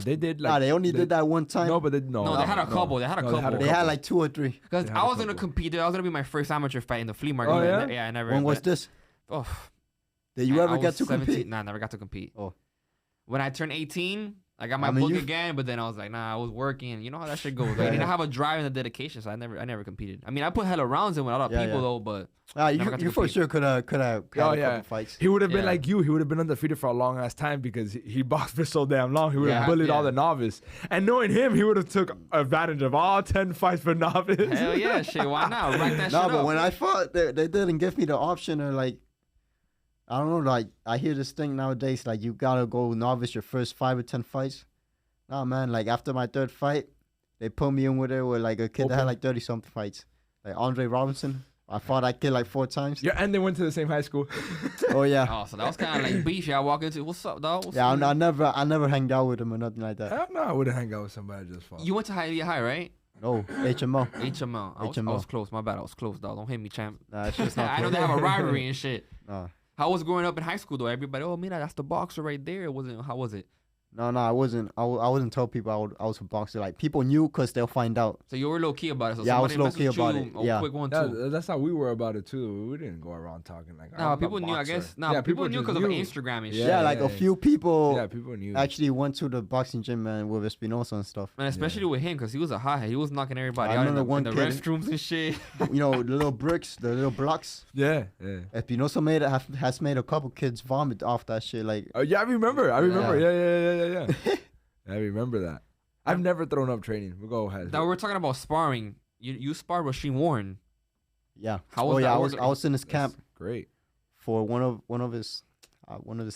They did like... Nah, they only did that one time. No, but no. No, they had a couple. They had a couple. They had like 2 or 3. Because They had I a was gonna couple. compete there. I was gonna be my first amateur fight in the flea market. Oh, but yeah? Yeah, I never. When was but- this? Oh, Did you I ever get was to 17. compete? Nah, I never got to compete. Oh. When I turned 18, I got my I mean, book you- again, but then I was like, nah, I was working. You know how that shit goes. Like, I didn't have a drive and a dedication, so I never competed. I mean, I put hella rounds in with a lot of Yeah, people yeah. though, but You Never got to for compete. sure could have had Oh, a yeah. couple fights. He would have been Yeah. like you. He would have been undefeated for a long ass time because he boxed for so damn long. He would have Yeah, bullied yeah. all the novice. And knowing him, he would have took advantage of all 10 fights for novice. hell yeah, shit, why not? Rack that No, shit but up. when I fought, they didn't give me the option or like, I don't know, like I hear this thing nowadays, like you gotta go novice your first 5 or 10 fights. Nah, man, like after my 3rd fight, they put me in with there with like a kid that had Open. like 30 something fights, like Andre Robinson. I fought that kid like 4 times. Yeah, and they went to the same high school. Oh yeah, Oh, so that was kind of like beef. I walk into, what's up, dog? What's yeah. up? I never hanged out with him or nothing like that. Hell no, I wouldn't hang out with somebody I just fought. You went to High, right? No, HMO. HML. I was HMO. close. My bad. I was close, dog. Don't hit me, champ. Nah, it's just not. I know they close. have a rivalry and shit. Nah. How was growing up in high school though? Everybody, oh, mira, that's the boxer right there. It wasn't. How was it? No, I wasn't. I wasn't tell people I was a boxer. Like people knew because they'll find out. So you were low key about it. So Yeah, I was somebody messed low-key with about you, it. Yeah. Quick one too. That's how we were about it too. We didn't go around talking like. No, I'm a people knew. I boxer. guess. No, Yeah, people knew just because of knew. Instagram and Yeah, shit. Yeah, like a few people Yeah, people knew. actually went to the boxing gym man with Espinoza and stuff. And especially with him, because he was a hothead. He was knocking everybody I out in remember the, in one the kid- restrooms and shit. You know, the little bricks, the little blocks. Yeah. Espinoza has made a couple kids vomit off that shit. Like, Oh yeah, I remember. Yeah. Yeah. I remember that. I've never thrown up training. We'll go ahead. Now we're talking about sparring. You sparred with Sheen Warren. yeah. How was oh that yeah, work? I was in his camp That's great. for one of his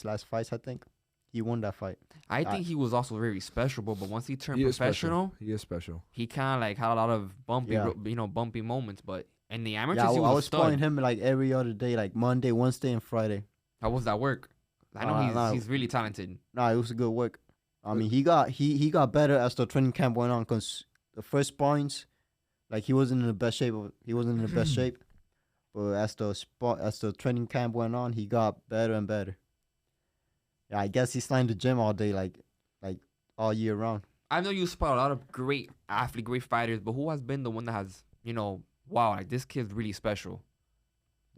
last fights. I think he won that fight. I think he was also very special, but once he turned He is professional, special. He is special. he kind of like had a lot of bumpy, Yeah. bumpy moments. But in the amateurs, Yeah, he I was a was stud. sparring him like every other day, like Monday, Wednesday, and Friday. How was that work? I know he's really talented. Nah, it was a good work. I mean, he got better as the training camp went on. Cause the first sparrings, like he wasn't in the best shape. He wasn't in the best shape. But as the training camp went on, he got better and better. Yeah, I guess he's in the gym all day, like all year round. I know you spot a lot of great athletes, great fighters, but who has been the one that has, wow, like this kid's really special?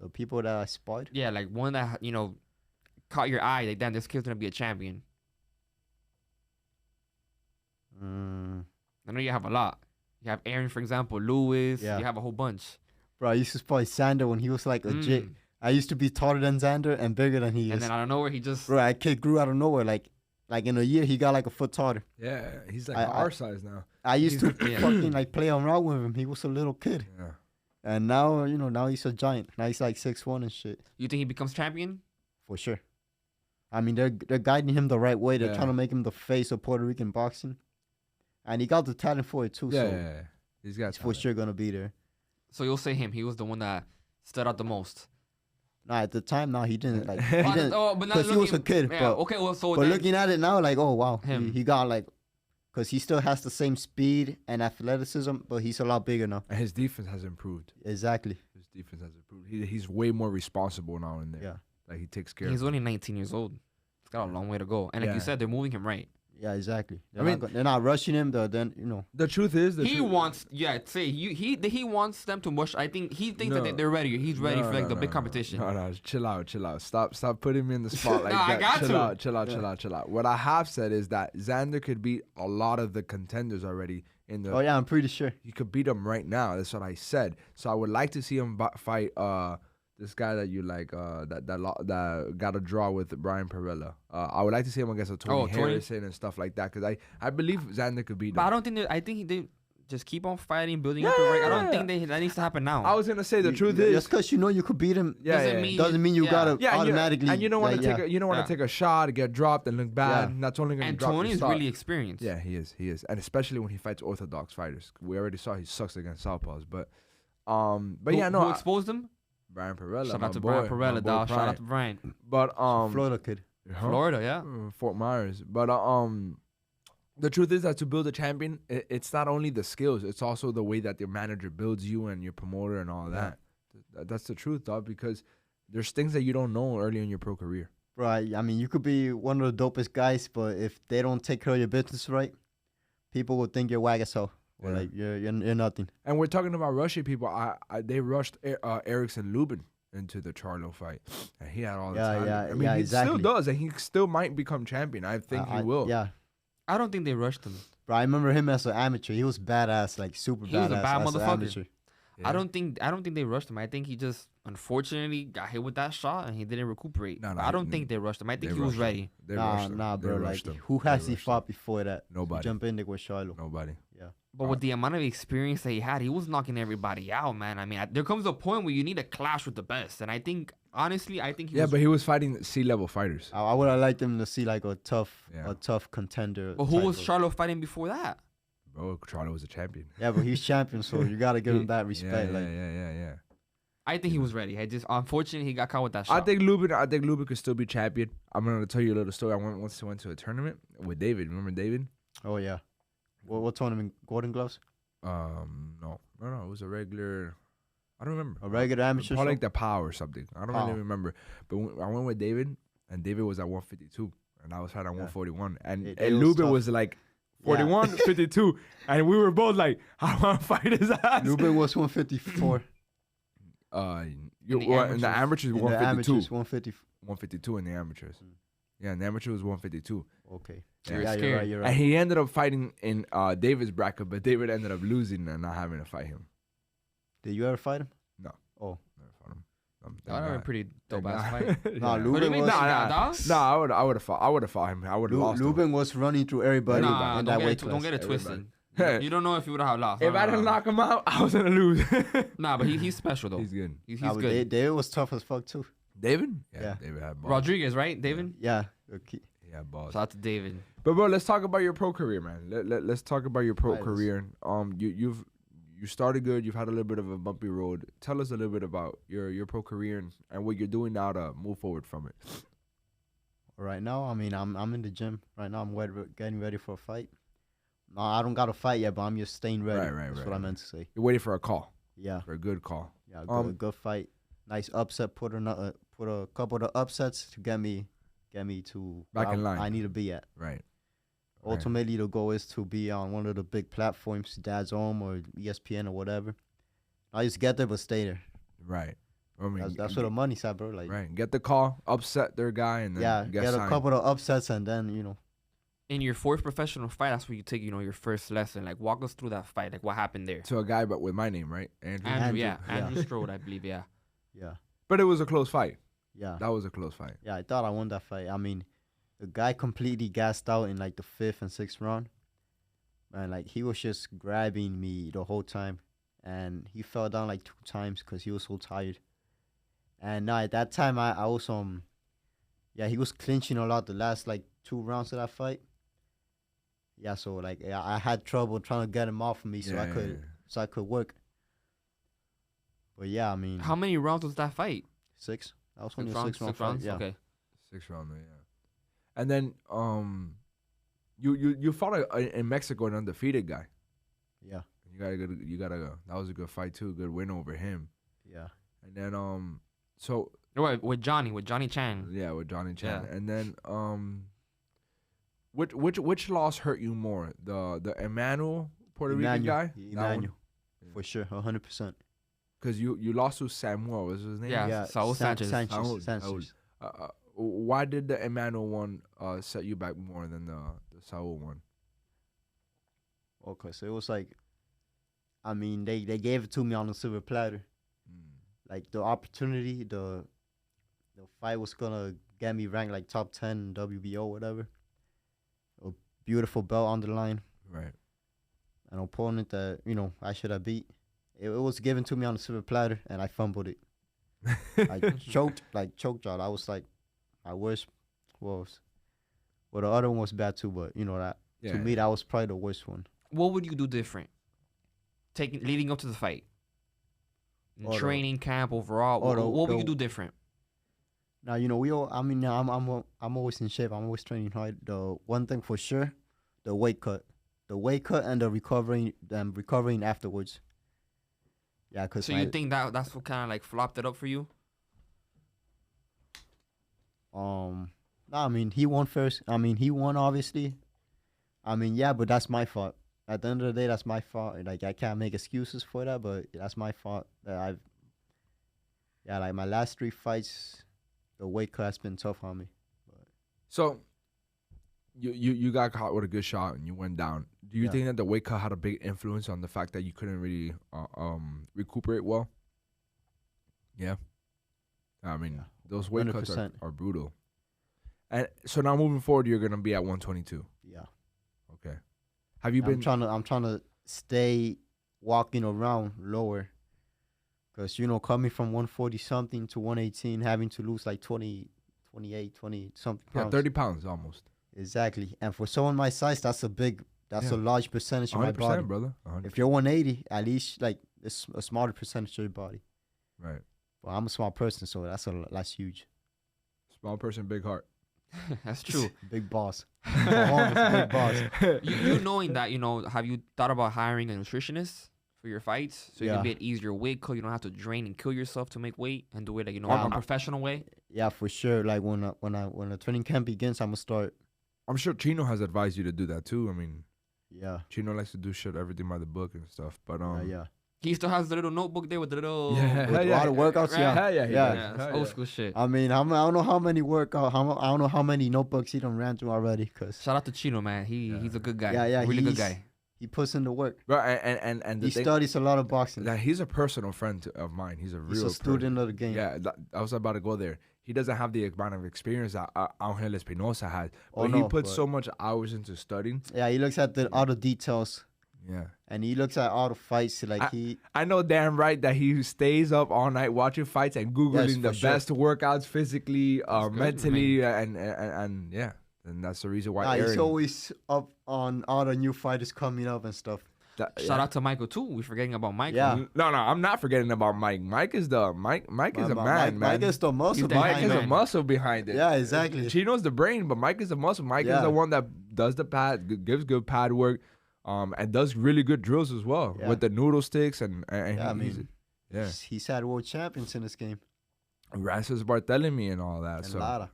The people that I spotted. Yeah, like one that caught your eye. Like, damn, this kid's gonna be a champion. I know you have a lot. You have Aaron, for example, Lewis. Yeah. You have a whole bunch. Bro, I used to spot Xander when he was like legit. I used to be taller than Xander and bigger than he is. And then out of nowhere, he just... Bro, that kid grew out of nowhere. Like in a year, he got like a foot taller. Yeah, he's like our size now. I used to fucking like play around with him. He was a little kid. Yeah. And now, now he's a giant. Now he's like 6'1" and shit. You think he becomes champion? For sure. I mean, they're guiding him the right way. They're trying to make him the face of Puerto Rican boxing. And he got the talent for it too. Yeah. He's got for sure going to be there. So you'll say him. He was the one that stood out the most. Nah, at the time, he didn't. Like, he didn't. Because he was a kid. Yeah, but, okay, well, so but looking at it now, like, oh, wow. Him. He got like... Because he still has the same speed and athleticism, but he's a lot bigger now. And his defense has improved. Exactly. His defense has improved. He's way more responsible now in there. Yeah. Like, he takes care He's only 19 years old. He's got a long way to go. And like you said, they're moving him right. Yeah, exactly. They're not rushing him. Then the truth is, he wants them to mush. I think he thinks that they're ready. He's ready for the big competition. No, chill out. Stop putting me in the spot like that. I got chill out. What I have said is that Xander could beat a lot of the contenders already in the. Oh yeah, I'm pretty sure he could beat them right now. That's what I said. So I would like to see him fight this guy that you like, that got a draw with Brian Perella. I would like to see him against Tony Harrison and stuff like that, because I believe Xander could beat him. But I don't think I think they just keep on fighting, building up. I don't think that needs to happen now. I was gonna say the truth is, just because you could beat him doesn't mean you gotta automatically. And you don't want to take a shot, get dropped, and look bad. And that's only gonna drop. And Tony is really experienced. Yeah, he is, and especially when he fights orthodox fighters. We already saw he sucks against southpaws, but who exposed him? Brian Perella. Shout out to Brian Perella, dog. Shout out to Brian. But Florida kid. Florida, yeah. Fort Myers. But the truth is that to build a champion, it's not only the skills, it's also the way that your manager builds you and your promoter and all that. That's the truth, dog, because there's things that you don't know early in your pro career. Right. I mean, you could be one of the dopest guys, but if they don't take care of your business right, people will think you're whack as hell. Or like you're nothing. And we're talking about rushing people. They rushed Erickson Lubin into the Charlo fight, and he had all the time. I mean, he still does, and he still might become champion. I think he will. Yeah. I don't think they rushed him. Bro, I remember him as an amateur. He was badass, like super badass. He was a bad motherfucker. Yeah. I don't think they rushed him. I think he just unfortunately got hit with that shot and he didn't recuperate. No, I don't think they rushed him. I think he was ready. Nah, bro. Like, who has he fought before that? Nobody. Jump in there with Charlo. Nobody. Yeah. But with the amount of experience that he had, he was knocking everybody out, man. I mean, there comes a point where you need to clash with the best, and I think honestly, but he was fighting C-level fighters. I would have liked him to see like a tough contender. But who was Charlo fighting before that? Bro, Charlo was a champion. Yeah, but he's champion, so you gotta give him that respect. Yeah. I think he was ready. Unfortunately, he got caught with that shot. I think Lubin could still be champion. I'm gonna tell you a little story. I went to a tournament with David. Remember David? Oh yeah. What tournament? Golden Gloves? No. It was a regular. I don't remember. A regular amateur. Probably like the POW or something. I don't really remember. But I went with David, and David was at 152, and I was fighting at 141, and Lubin was like 41, 52, and we were both like, I want to fight his ass. Lubin was 154. In the amateurs, 152. 152 in the amateurs. Yeah, in the amateur was 152. Okay. Yeah, you're right. And he ended up fighting in David's bracket, but David ended up losing and not having to fight him. Did you ever fight him? No. Oh. Never fought him. That would be a pretty dope ass fight. Nah, Lubin was... I would have fought him. I would have lost Lubin was running through everybody in that weight class. Don't get it twisted. You don't know if he would have lost. If I didn't knock him out, I was going to lose. Nah, but he's special, though. He's good. He's good. David was tough as fuck, too. David? Yeah. David had balls. Rodriguez, right? David? Yeah. Okay. Yeah, balls. Shout out to David. But bro, let's talk about your pro career, man. Let's talk about your pro career. You started good. You've had a little bit of a bumpy road. Tell us a little bit about your pro career and what you're doing now to move forward from it. Right now, I mean, I'm in the gym right now. Getting ready for a fight. No, I don't got a fight yet, but I'm just staying ready. That's what I meant to say. You're waiting for a call. Yeah. For a good call. Yeah, good fight. Nice upset. Put a couple of upsets to get me to Back in line. I need to be at. Right. Ultimately, the goal is to be on one of the big platforms, Dad's Home or ESPN or whatever. I just get there, but stay there. Right. I mean, that's where the money's at, bro. Like, right. Get the call, upset their guy, and then get a couple of upsets, and then In your fourth professional fight, that's where you take your first lesson. Like, walk us through that fight. Like, what happened there? To a guy, but with my name, right? Andrew Strode, I believe. Yeah. Yeah. But it was a close fight. Yeah. That was a close fight. Yeah, I thought I won that fight. I mean, the guy completely gassed out in like the 5th and 6th round. And like he was just grabbing me the whole time. And he fell down like 2 times because he was so tired. And at that time, I was he was clinching a lot the last like 2 rounds of that fight. Yeah, so like I had trouble trying to get him off of me so I could work. But yeah, I mean, how many rounds was that fight? 6. That was only a 6-round fight. Rounds? Yeah. Okay. 6 round, yeah. And then you fought in Mexico an undefeated guy. Yeah. You gotta go. That was a good fight too. Good win over him. Yeah. And then so with Johnny Chan. Yeah, with Johnny Chan. Yeah. And then which loss hurt you more? The Emmanuel Puerto Rican guy? Emmanuel. For sure, 100%. Because you lost to Samuel, was his name? Yeah, Saul Sanchez. Sanchez. Why did the Emmanuel one set you back more than the Saul one? Okay, so it was like, I mean, they gave it to me on a silver platter. Like the opportunity, the fight was gonna get me ranked like top 10 WBO, whatever. A beautiful belt on the line. Right. An opponent that I should have beat. It was given to me on a silver platter, and I fumbled it. I choked out. I was like, my worst was. Well, the other one was bad too, but to me that was probably the worst one. What would you do different? Leading up to the fight, training camp overall. What would you do different? Now we all. I mean, I'm always in shape. I'm always training hard. The one thing for sure, the weight cut and the recovering afterwards. Yeah, cause so you think that's what kind of like flopped it up for you? No, I mean he won first. I mean he won obviously. I mean but that's my fault. At the end of the day, that's my fault. Like I can't make excuses for that, but that's my fault. That like my last 3 fights, the weight cut has been tough on me. But. So you got caught with a good shot and you went down. Do you think that the weight cut had a big influence on the fact that you couldn't really recuperate well? Yeah. I mean, those weight 100%. Cuts are brutal. And so now moving forward, you're gonna be at 122. Yeah. Okay. Have you been? I'm trying to stay walking around lower, cause coming from 140 something to 118, having to lose like 28, 20 something pounds. Yeah, 30 pounds almost. Exactly. And for someone my size, that's a large percentage of my body, brother. 100%. If you're 180, at least like it's a smaller percentage of your body. Right. Well, I'm a small person, so that's huge. Small person, big heart. That's true. Big boss. Big boss. You knowing that, have you thought about hiring a nutritionist for your fights so you can be an easier weight cut? You don't have to drain and kill yourself to make weight and do it like a professional way. Yeah, for sure. Like when the training camp begins, I'm gonna start. I'm sure Chino has advised you to do that too. I mean, yeah, Chino likes to do everything by the book and stuff. But yeah. He still has the little notebook there with the little with a lot of workouts. Right? Yeah. That's old school shit. I mean, I don't know how many I don't know how many notebooks he done ran through already. Cause shout out to Chino, man. He's a good guy. Yeah, really good guy. He puts in the work. Right, and he studies a lot of boxing. He's a personal friend of mine. He's a student of the game. Yeah, I was about to go there. He doesn't have the amount of experience that Angel Espinoza has, but he puts so much hours into studying. Yeah, he looks at all the details. Yeah. And he looks at all the fights I know damn right that he stays up all night watching fights and Googling the best workouts physically, mentally, and yeah. And that's the reason why he's always up on all the new fighters coming up and stuff. Shout out to Michael too. We're forgetting about Michael. Yeah. No, I'm not forgetting about Mike. Mike is a man, man. Mike is the muscle He's the Mike behind is it. a muscle behind it. Yeah, exactly. Chino's the brain, but Mike is the muscle. Mike is Yeah. the one that does the pad, gives good pad work, and does really good drills as well Yeah. with the noodle sticks and Yeah, I he's- mean, yeah. he's had world champions in this game. Rasmus Barthélemy and all that. And So Lara.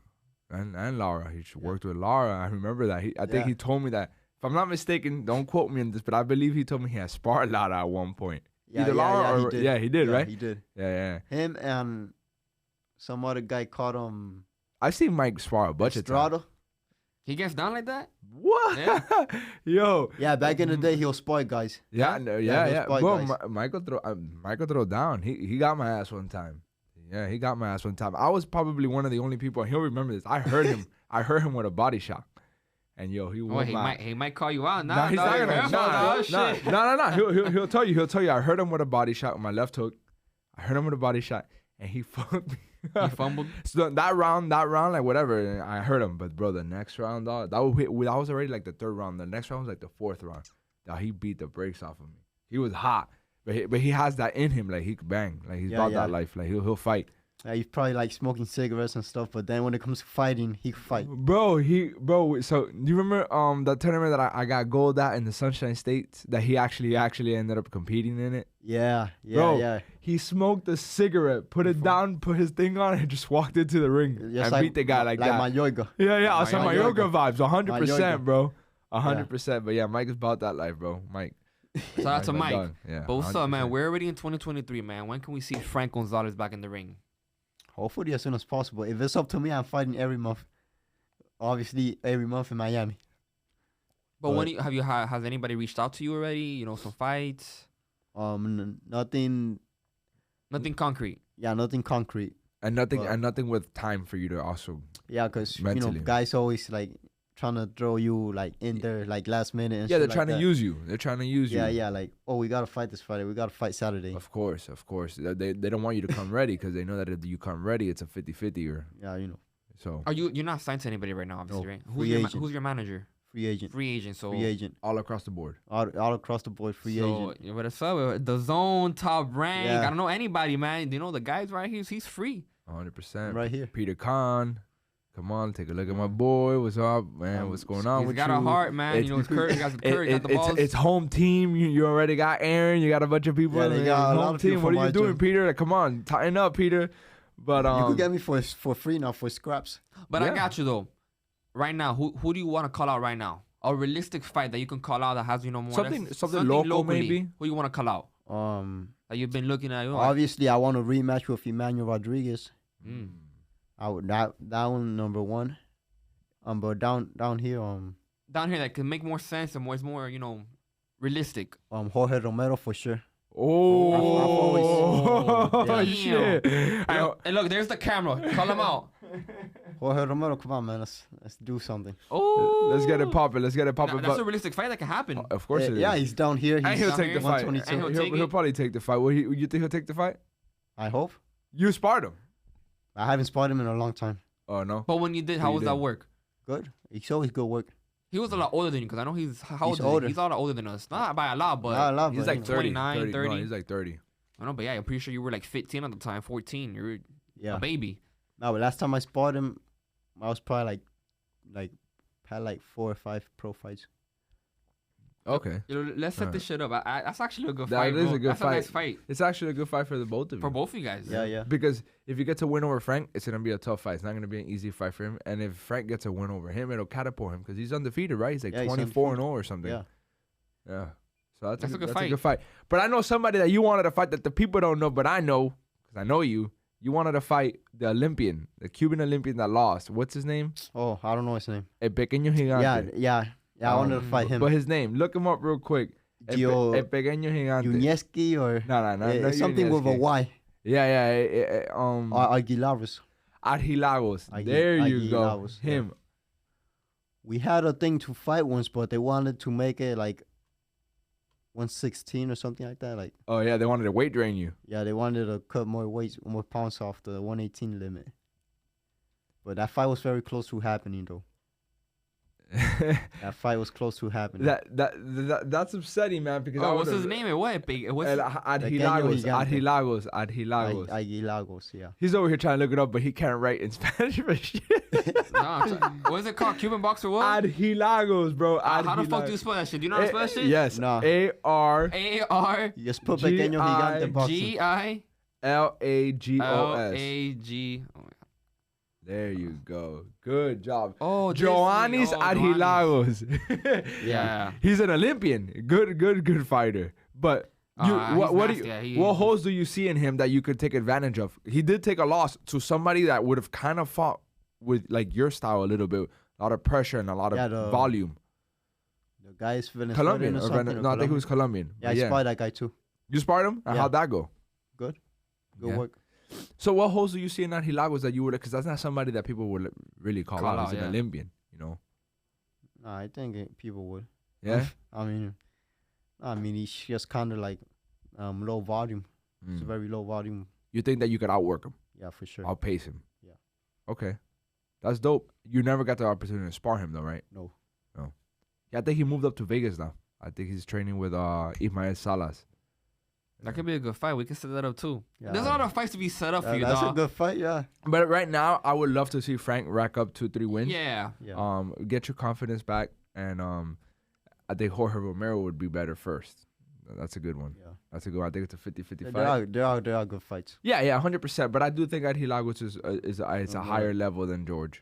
and Laura, he worked with Laura. I remember that. I think Yeah. he told me that. If I'm not mistaken, don't quote me on this, but I believe he told me he had sparred Lara at one point. Either Laura or he did, right? He did. Yeah. Him and some other guy called I've seen Mike spar a bunch of times. Estrada. He gets down like that. What? Yeah. Yo. Yeah, back in the day, he'll spoil guys. Yeah, no, Yeah, yeah. those spy Bro, guys. Michael throw down. He got my ass one time. Yeah, he got my ass one time. I was probably one of the only people. He'll remember this. I heard him. I heard him with a body shot. And yo, he Oh, whooped he might call you out. Nah, he's not gonna. Shit. No. He'll tell you. I heard him with a body shot with my left hook. I heard him with a body shot, and he fucked me. He fumbled. So that round, like whatever, I heard him. But bro, the next round, dog, that was already like the third round. The next round was like the fourth round. Dog, he beat the brakes off of me. He was hot, but he has that in him. Like he could bang. Like he's about that life. Like he'll fight. He's probably like smoking cigarettes and stuff, but then when it comes to fighting, he can fight. Bro, so do you remember the tournament that I got gold at in the Sunshine States that he actually ended up competing in it? Yeah. Bro, he smoked a cigarette, put it down, put his thing on, and just walked into the ring Just and beat the guy like that. Like Mayorga. Yeah, some Mayorga. Mayorga vibes, 100%, Mayorga. bro. 100%. But yeah, Mike is about that life, bro. Mike. Shout out to Mike Mike. done. Yeah, But what's up, man? 100%. We're already in 2023, man. When can we see Frank Gonzalez back in the ring? Hopefully as soon as possible. If it's up to me, I'm fighting every month. Obviously, every month in Miami. But when has anybody reached out to you already? You know, some fights. Nothing. Nothing concrete. Yeah, nothing concrete. And nothing with time for you to also. Yeah, because Mentally. guys always like trying to throw you like in there like last minute. And Yeah, they're shit trying like to that. use you. They're trying to use you. Yeah, like, oh, we gotta fight this Friday. We gotta fight Saturday. Of course. They don't want you to come ready because they know that if you come ready, it's a 50-50 or Yeah, so. You're not signed to anybody right now, obviously, No, right? free agent. Who's your manager? Free agent. Free agent. So Free agent. All across the board. All across the board, free agent. So what's up? The zone, top rank. Yeah. I don't know anybody, man. You know the guys right here. He's free. 100%. Right here. Peter Kahn. Come on, take a look at my boy. What's up, man? What's going on He's with got you? a heart, man. You know, it's Curry. He got the Curry. Got the balls. It's home team. You already got Aaron. You got a bunch of people. Yeah, they got a lot home of team. people What from are you my doing, gym. Peter? Come on, tighten up, Peter. But You could get me for free now for scraps. But I Yeah. got you though. Right now, who do you want to call out right now? A realistic fight that you can call out that has more Something local, locally. maybe? Who you want to call out? That you've been looking at. You know, like, Obviously, I want a rematch with Emmanuel Rodriguez. mm. I would that one number one. But down here, down here that can make more sense and more is more realistic. Jorge Romero for sure. Oh, Yeah. shit. Hey, look, there's the camera. Call him out. Jorge Romero, come on, man, let's do something. Oh, Let's get it popping. That's But a realistic fight that can happen. of course it is. Yeah, he's down here. And He's he'll down take the here. fight. 122. And he'll take He'll it. probably take the fight. You think he'll take the fight? I hope. You sparred him. I haven't spotted him in a long time. Oh, no? But when you did, how you was that did. work? Good. He's always good work. He was a lot older than you because I know he's how old He's is he? older. He's a lot older than us. Not by a lot, but Not a lot, He's but, like you know. 30. 29, 30. No, he's like 30. I know, but yeah, I'm pretty sure you were like 15 at the time, 14. You're Yeah. a baby. No, but last time I spotted him, I was probably had like 4 or 5 pro fights. Okay. Let's set Alright. this shit up. That's actually a good That fight. is bro. a good That's fight. a nice fight It's actually a good fight for the both of you. for both of you guys. Yeah. Because if you get to win over Frank, it's going to be a tough fight. It's not going to be an easy fight for him. And if Frank gets a win over him, it'll catapult him because he's undefeated, right? He's like Yeah, he's 24-0 or something. Yeah. Yeah. So that's a good good fight. fight. But I know somebody that you wanted to fight that the people don't know, but I know because I know you. You wanted to fight the Olympian, the Cuban Olympian that lost. What's his name? Oh, I don't know his name. El Pequeño Gigante. Yeah. I wanted to fight him. But his name, look him up real quick. Gio El Pequeño Gigante. Unieski or No, something with a Y. Yeah. Aguilares. Argilagos. There you go. Argilagos, yeah. Him. We had a thing to fight once, but they wanted to make it like 116 or something like that. Like, Oh, yeah, they wanted to weight drain you. yeah, they wanted to cut more pounds off the 118 limit. But that fight was very close to happening, though. That fight was close to happening. That's upsetting, man. Because I what's would've- his name? What? What's Adhilagos. Gigante. Adhilagos. Aguilagos, yeah. He's over here trying to look it up, but he can't write in Spanish for shit. what is it called? Cuban boxer what? Adhilagos, bro. How the fuck do you spell that shit? Do you know how to spell that shit? Yes. No. A-R. A-R. Just put Pequeño Gigante boxing. G-I. L-A-G-O-S. L-A-G. There you go. Good job. Oh, Joannis Adhilagos. Yeah. He's an Olympian. Good fighter. But what holes do you see in him that you could take advantage of? He did take a loss to somebody that would have kind of fought with like your style a little bit. A lot of pressure and a lot of volume. The guy is Venezuelan Colombian. or something. No, I think he was Colombian. Yeah, I sparred that guy too. You sparred him? And Yeah. how'd that go? Good Yeah. work. So what holes do you see in Adhilagos that you would, because that's not somebody that people would really call out. He's an Olympian, you know? Nah, I think people would. Yeah? I mean, he's just kind of like low volume. It's a very low volume. You think that you could outwork him? Yeah, for sure. Outpace him? Yeah. Okay. That's dope. You never got the opportunity to spar him though, right? No. Yeah, I think he moved up to Vegas now. I think he's training with Ismael Salas. That could be a good fight. We can set that up too. Yeah. There's a lot of fights to be set up for you, That's dog. a good fight, yeah. But right now, I would love to see Frank rack up 2-3 wins. Yeah. Get your confidence back, and I think Jorge Romero would be better first. That's a good one. Yeah. That's a good one. I think it's a 50-50 fight. There are good fights. Yeah, 100%. But I do think Adhilagos is a higher level than George.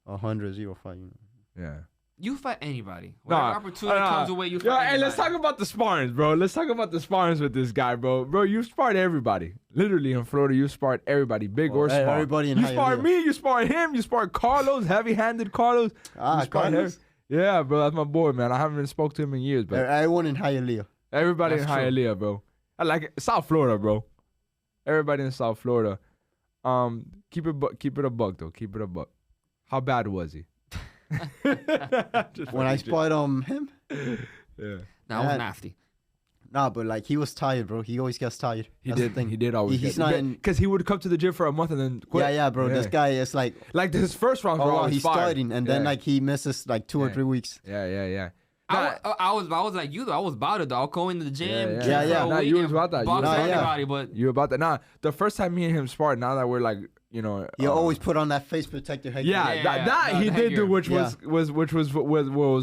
100-0 fight, you know. Yeah. You fight anybody. Whatever opportunity comes away, you fight Hey, anybody. let's talk about the sparrings, bro. Let's talk about the sparrings with this guy, bro. Bro, you sparred everybody. Literally in Florida, you sparred everybody, big or small. Everybody in You sparred me, you sparred him, you sparred Carlos, heavy-handed Carlos. You sparred Carlos? Yeah, bro, that's my boy, man. I haven't even spoke to him in years, but Everyone in Hialeah. everybody That's in true. Hialeah, bro. I like it. South Florida, bro. Everybody in South Florida. Keep it a buck though. Keep it a buck. How bad was he? When I sparred him, Yeah. That was nasty. nah, but like he was tired, bro. He always gets tired. He That's the did. thing. He did always. He's not in. Because he would come to the gym for a month and then quit. Yeah, bro. This guy is like, His first rounds were always he's fire. starting, and then like he misses like 2 or 3 weeks. Yeah. I was like you though. I was about it though. I'll go in the gym. Yeah. gym for a Nah, week you was and about that. You box was about everybody, but You about that? Nah, the first time me and him sparred. Now that we're like, you know, He always put on that face protector headgear. that he did do, which was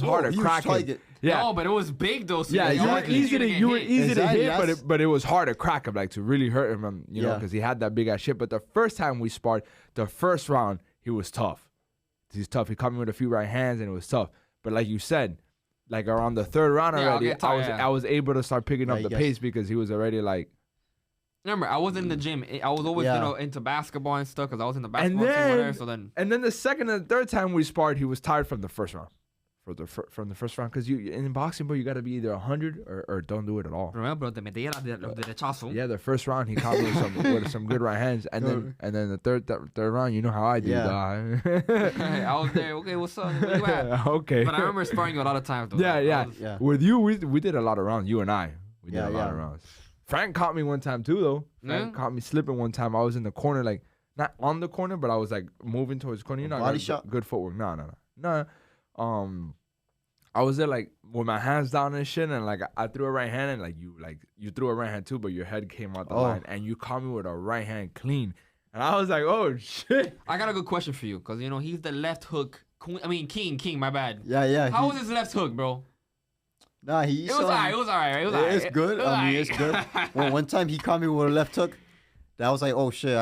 hard to huge crack him. target. Yeah, no, but it was big though. So yeah, you were easy to Exactly, hit, but it was hard to crack him, like to really hurt him, you know, because he had that big ass shit. But the first time we sparred, the first round, he was tough. He's tough. He caught me with a few right hands, and it was tough. But like you said, like around the third round already, I was able to start picking up the pace because he was already like. Remember, I was in the gym. I was always into basketball and stuff because I was in the And basketball team. Whatever, then, so then, and then the second and the third time we sparred, he was tired from the first round. From the first round, because you in boxing, bro, you got to be either 100 or don't do it at all. remember, te metía los derechazos. Yeah, the first round he caught me with some good right hands, and then the third round, you know how I do. Yeah. I was there. Okay, what's up? Where you at? Okay. But I remember sparring you a lot of times. Though. Yeah. Yeah. With you, we did a lot of rounds. You and I, we did a lot of yeah. rounds. Frank caught me one time too, though. Frank caught me slipping one time. I was in the corner, like not on the corner, but I was like moving towards the corner. You know, Body shot? Good footwork. No. I was there like with my hands down and shit, and like I threw a right hand, and like you threw a right hand too, but your head came out the line, and you caught me with a right hand clean, and I was like, oh shit. I got a good question for you, cause you know he's the left hook. King. My bad. Yeah. How was his left hook, bro? Nah, It was alright. It's good. I mean, it's good. One time he caught me with a left hook. That was like, oh shit.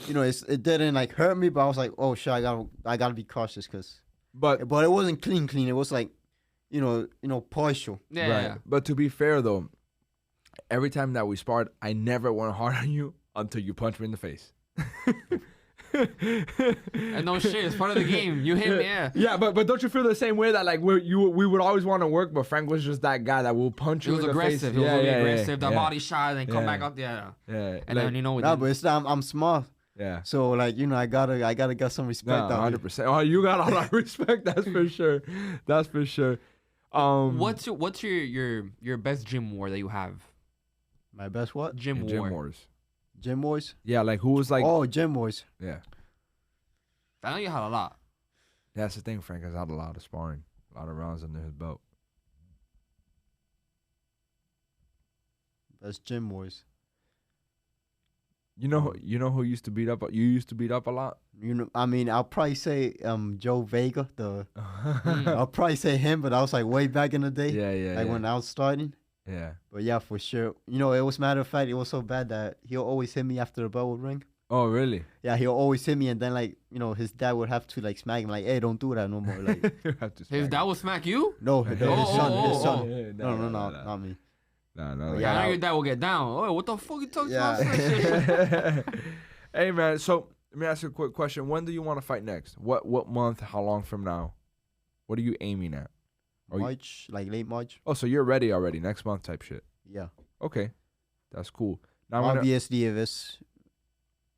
It didn't like hurt me, but I was like, oh shit. I gotta be cautious, but it wasn't clean. It was like, partial. Yeah. Right. Yeah. But to be fair though, every time that we sparred, I never went hard on you until you punched me in the face. And no shit, it's part of the game. You hit me, yeah. Yeah, but don't you feel the same way that like we would always want to work, but Frank was just that guy that will punch you in the face. He was really aggressive. The body shot and then come back out. Yeah. Yeah. And then but it's I'm small. Yeah. So like I gotta get some respect. 100%. Oh, you got all that respect. That's for sure. That's for sure. What's your best gym war that you have? My best what? Gym wars. Gym wars? Yeah, like who was like? Oh, gym wars. Yeah. I know you had a lot. That's the thing. Frank has had a lot of sparring, a lot of rounds under his belt. That's gym boys. You know who used to beat up? You used to beat up a lot. You know, I mean, I'll probably say Joe Vega. I'll probably say him, but I was like way back in the day. Yeah. Like when I was starting. Yeah. But yeah, for sure. You know, it was matter of fact, it was so bad that he'll always hit me after the bell would ring. Oh, really? Yeah, he'll always hit me, and then like, you know, his dad would have to like smack him, like, "Hey, don't do that no more." Like, You have to His smack dad him. will smack you? no, his son, his son. Yeah, No, not me. No. Yeah, I know I- your dad will get down. Oh, what the fuck you talking Yeah. about? Hey, man. So let me ask you a quick question. When do you want to fight next? What month? How long from now? What are you aiming at? Are you- March, like late March. Oh, so you're ready already. Next month type shit. Yeah. Okay, that's cool. Now I'm gonna, Obviously, if it's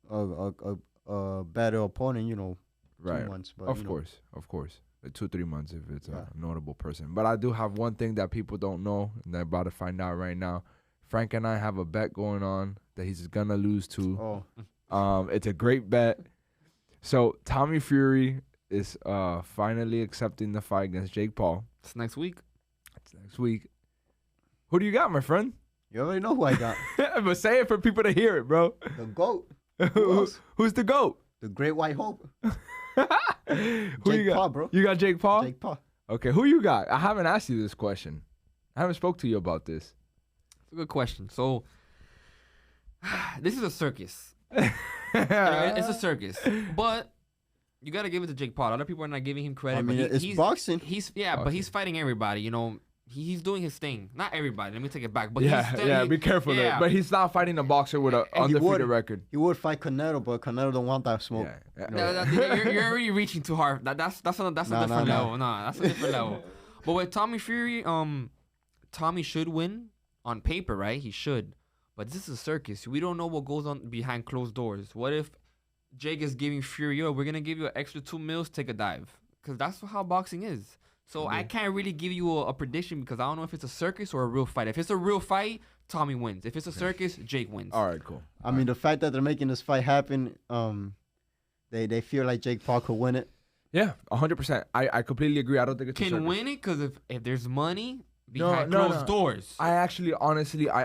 a better opponent, you know, 2 right. months. But, Of you know, course. 2-3 months if it's Yeah. a notable person. But I do have one thing that people don't know, and they're about to find out right now. Frank and I have a bet going on that he's gonna lose to. Oh, It's a great bet. So Tommy Fury is finally accepting the fight against Jake Paul. It's next week. It's next week. Who do you got, my friend? you already know who I got. But say it for people to hear it, bro. The GOAT. Who else? Who's the GOAT? The Great White Hope. Who Jake you got? Paul, bro. You got Jake Paul? Jake Paul. Okay, who you got? I haven't asked you this question. I haven't spoke to you about this. It's a good question. So, this is a circus. It's a circus. But you got to give it to Jake Paul. Other people are not giving him credit. I mean, but it's he's boxing. but he's fighting everybody. You know, he's doing his thing. Not everybody. Let me take it back. But Be careful there. Yeah. But he's not fighting a boxer with an And he undefeated would. record. He would fight Canelo, but Canelo don't want that smoke. Yeah. You're already reaching too hard. That's a different level. Nah, that's a different level. But with Tommy Fury, Tommy should win on paper, right? He should. But this is a circus. We don't know what goes on behind closed doors. What if Jake is giving Fury, we're gonna give you an extra $2 million, take a dive, because that's how boxing is. So I can't really give you a prediction because I don't know if it's a circus or a real fight. If it's a real fight, Tommy wins. If it's a circus, Jake wins. All right, cool. I mean, the fact that they're making this fight happen, they feel like Jake Paul could win it. Yeah, 100%. I completely agree. I don't think it's a Can circus. win it because if there's money No, behind no, closed no. doors. I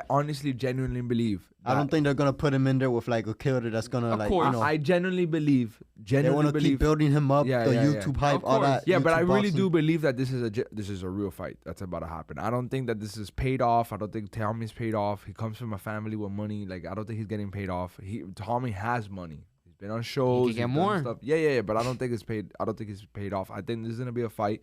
honestly, genuinely believe. I don't think they're gonna put him in there with like a killer that's gonna Of like, course. you know, I genuinely believe. they want to keep building him up. Yeah, the yeah, yeah. YouTube hype, Of all course. that. Yeah, but YouTube I really boxing. do believe that this is a real fight that's about to happen. I don't think that this is paid off. I don't think Tommy's paid off. He comes from a family with money. Like, I don't think he's getting paid off. Tommy has money. He's been on shows. He can get he's done more. Stuff. Yeah. But I don't think it's paid. I don't think it's paid off. I think this is gonna be a fight,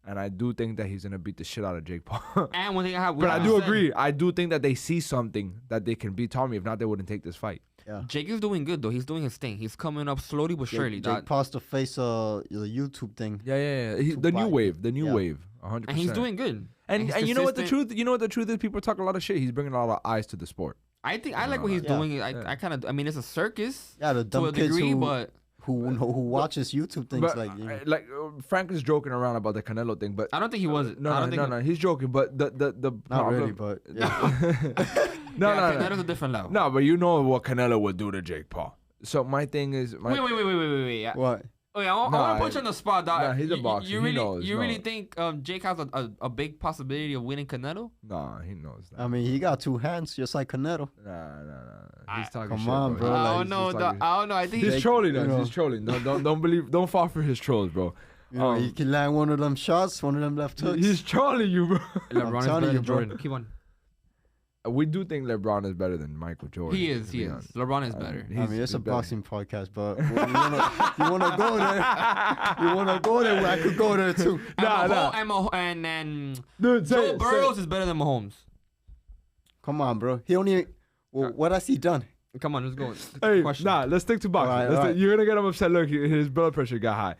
and I do think that he's gonna beat the shit out of Jake Paul. And one thing I have, But I do agree. I do think that they see something that they can beat Tommy. If not, they wouldn't take this fight. Yeah. Jake is doing good though. He's doing his thing. He's coming up slowly but surely. Jake Paul's to face the YouTube thing. Yeah. The new Tupac. wave. The new Yeah. wave. 100%. And he's doing good. And he's you know what the consistent. truth? You know what the truth is? People talk a lot of shit. He's bringing a lot of eyes to the sport. I think I like what he's Yeah. doing. I kind of. I mean, it's a circus Yeah, the to dumb a kids degree, who but watches YouTube things But like. You know. Frank is joking around about the Canelo thing, but I don't think he was. no, he's joking. But the Not problem, really, but yeah. no, That is a different level. no, but you know what Canelo would do to Jake Paul. So my thing is, Wait. Yeah. What? Oh yeah, I want to put you on the spot, dog. Nah, he's a boxer. You He really, knows, you really no. think Jake has a big possibility of winning Canelo? Nah, he knows that. I mean, he got 2 hands, just like Canelo. Nah. He's talking Come shit, on, bro. I like, don't know. he's talking- I don't know. I think He's he's trolling you us. know. He's trolling. Don't fall for his trolls, bro. You know, he can land one of them shots, one of them left hooks. He's trolling you, bro. LeBron is telling better you, than bro. Jordan. Keep on. We do think LeBron is better than Michael Jordan. He is. to He be is. honest. LeBron is better. I mean, it's a he's better. boxing podcast, but you wanna go there? You wanna go there? Where I could go there too. And Dude, say Joe it, Burrows is better than Mahomes. Come on, bro. He only. Well, what has he done? Come on, let's go. Hey, Question. nah, let's stick to boxing. All right. You're gonna get him upset. Look, his blood pressure got high.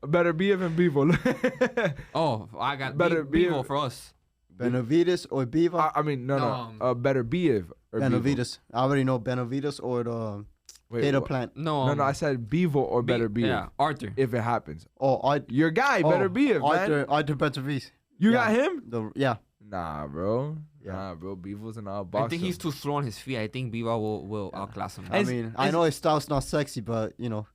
Better BF and Bevo. Oh, I got Better Bevo be- for us. Benavides or Biva? I mean, no. Better BF or Bevo. Benavides. I already know Benavides or the Wait, data what? plant. No, No, I said Bevo or Better BF. Yeah, Arthur. If it happens. Oh, Your guy, Better BF, man. Arthur Benavides. You yeah. got him? Yeah. Nah, bro. Yeah. Nah, bro. Bevo's an I outboxer. think he's too slow on his feet. I think Bevo will outclass him. I mean, I know his style's not sexy, but you know,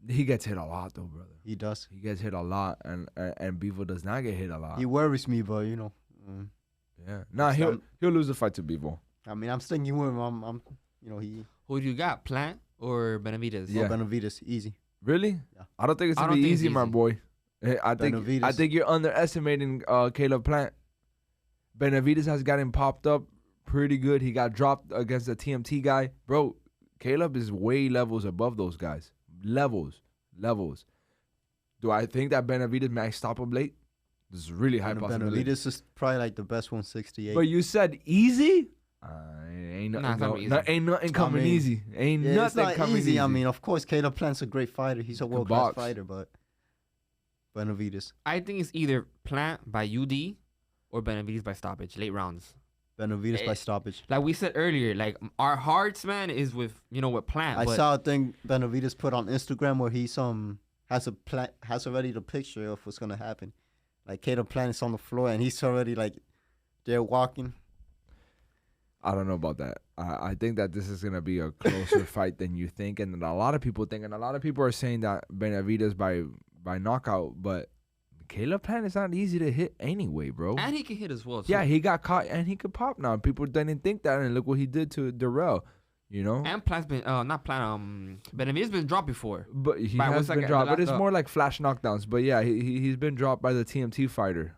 He gets hit a lot though, brother. He does. He gets hit a lot, and Bivol does not get hit a lot. He worries me, but you know. Yeah. Nah, he'll lose the fight to Bivol. I mean, I'm sticking with him. I'm you know, he. Who do you got? Plant or Benavidez? Yeah. Oh, Benavidez, easy. Really? Yeah. I don't think it's gonna be easy, my boy. I think you're underestimating Caleb Plant. Benavidez has gotten popped up pretty good. He got dropped against the TMT guy. Bro, Caleb is way levels above those guys. Levels. Do I think that Benavidez might stop him late? This is really high possibility. Benavidez is probably like the best 168. But you said easy? Ain't nothing coming easy. Ain't nothing coming easy. I mean, of course, Caleb Plant's a great fighter. He's a world-class fighter, but Benavidez. I think it's either Plant by UD or Benavidez by stoppage, late rounds. Benavidez by stoppage. Like we said earlier, like our hearts, man, is with with Plant. I saw a thing Benavidez put on Instagram where he has already the picture of what's gonna happen. Like Caleb Plant is on the floor and he's already like there walking. I don't know about that. I think that this is gonna be a closer fight than you think, and a lot of people think, and a lot of people are saying that Benavidez by knockout, but Caleb Plant is not easy to hit anyway, bro. And he can hit as well, too. Yeah, he got caught and he could pop now. People didn't think that, and look what he did to Darrell. You know. And Plant's been not Plant. Benavidez been dropped before. But he has been dropped. But it's more like flash knockdowns. But yeah, he's been dropped by the TMT fighter.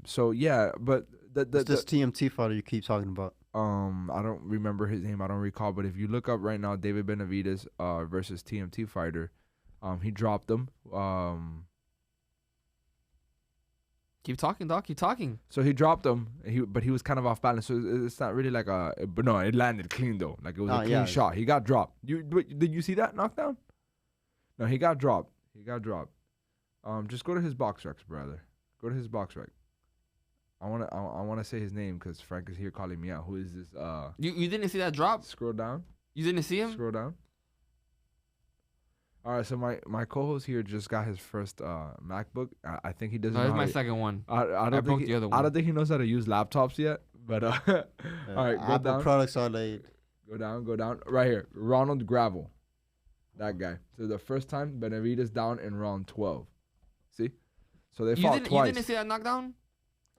So yeah, but this TMT fighter you keep talking about. I don't remember his name. I don't recall. But if you look up right now, David Benavidez versus TMT fighter, he dropped him. Keep talking, dog. Keep talking. So he dropped him, but he was kind of off balance. So it's not really like but no, it landed clean though. Like it was a clean shot. He got dropped. Did you see that knockdown? No, he got dropped. Just go to his box recs, brother. Go to his box rec. I wanna say his name because Frank is here calling me out. Who is this? You didn't see that drop? Scroll down. You didn't see him? Scroll down. All right, so my co-host here just got his first MacBook. I think he doesn't. No, know it's my second one. I don't think the other one. I don't think he knows how to use laptops yet. But all right, go Apple down. products are late. Go down. Right here, Ronald Gravel, that guy. So the first time Benavidez down in round 12. See, so they fought twice. You didn't see that knockdown?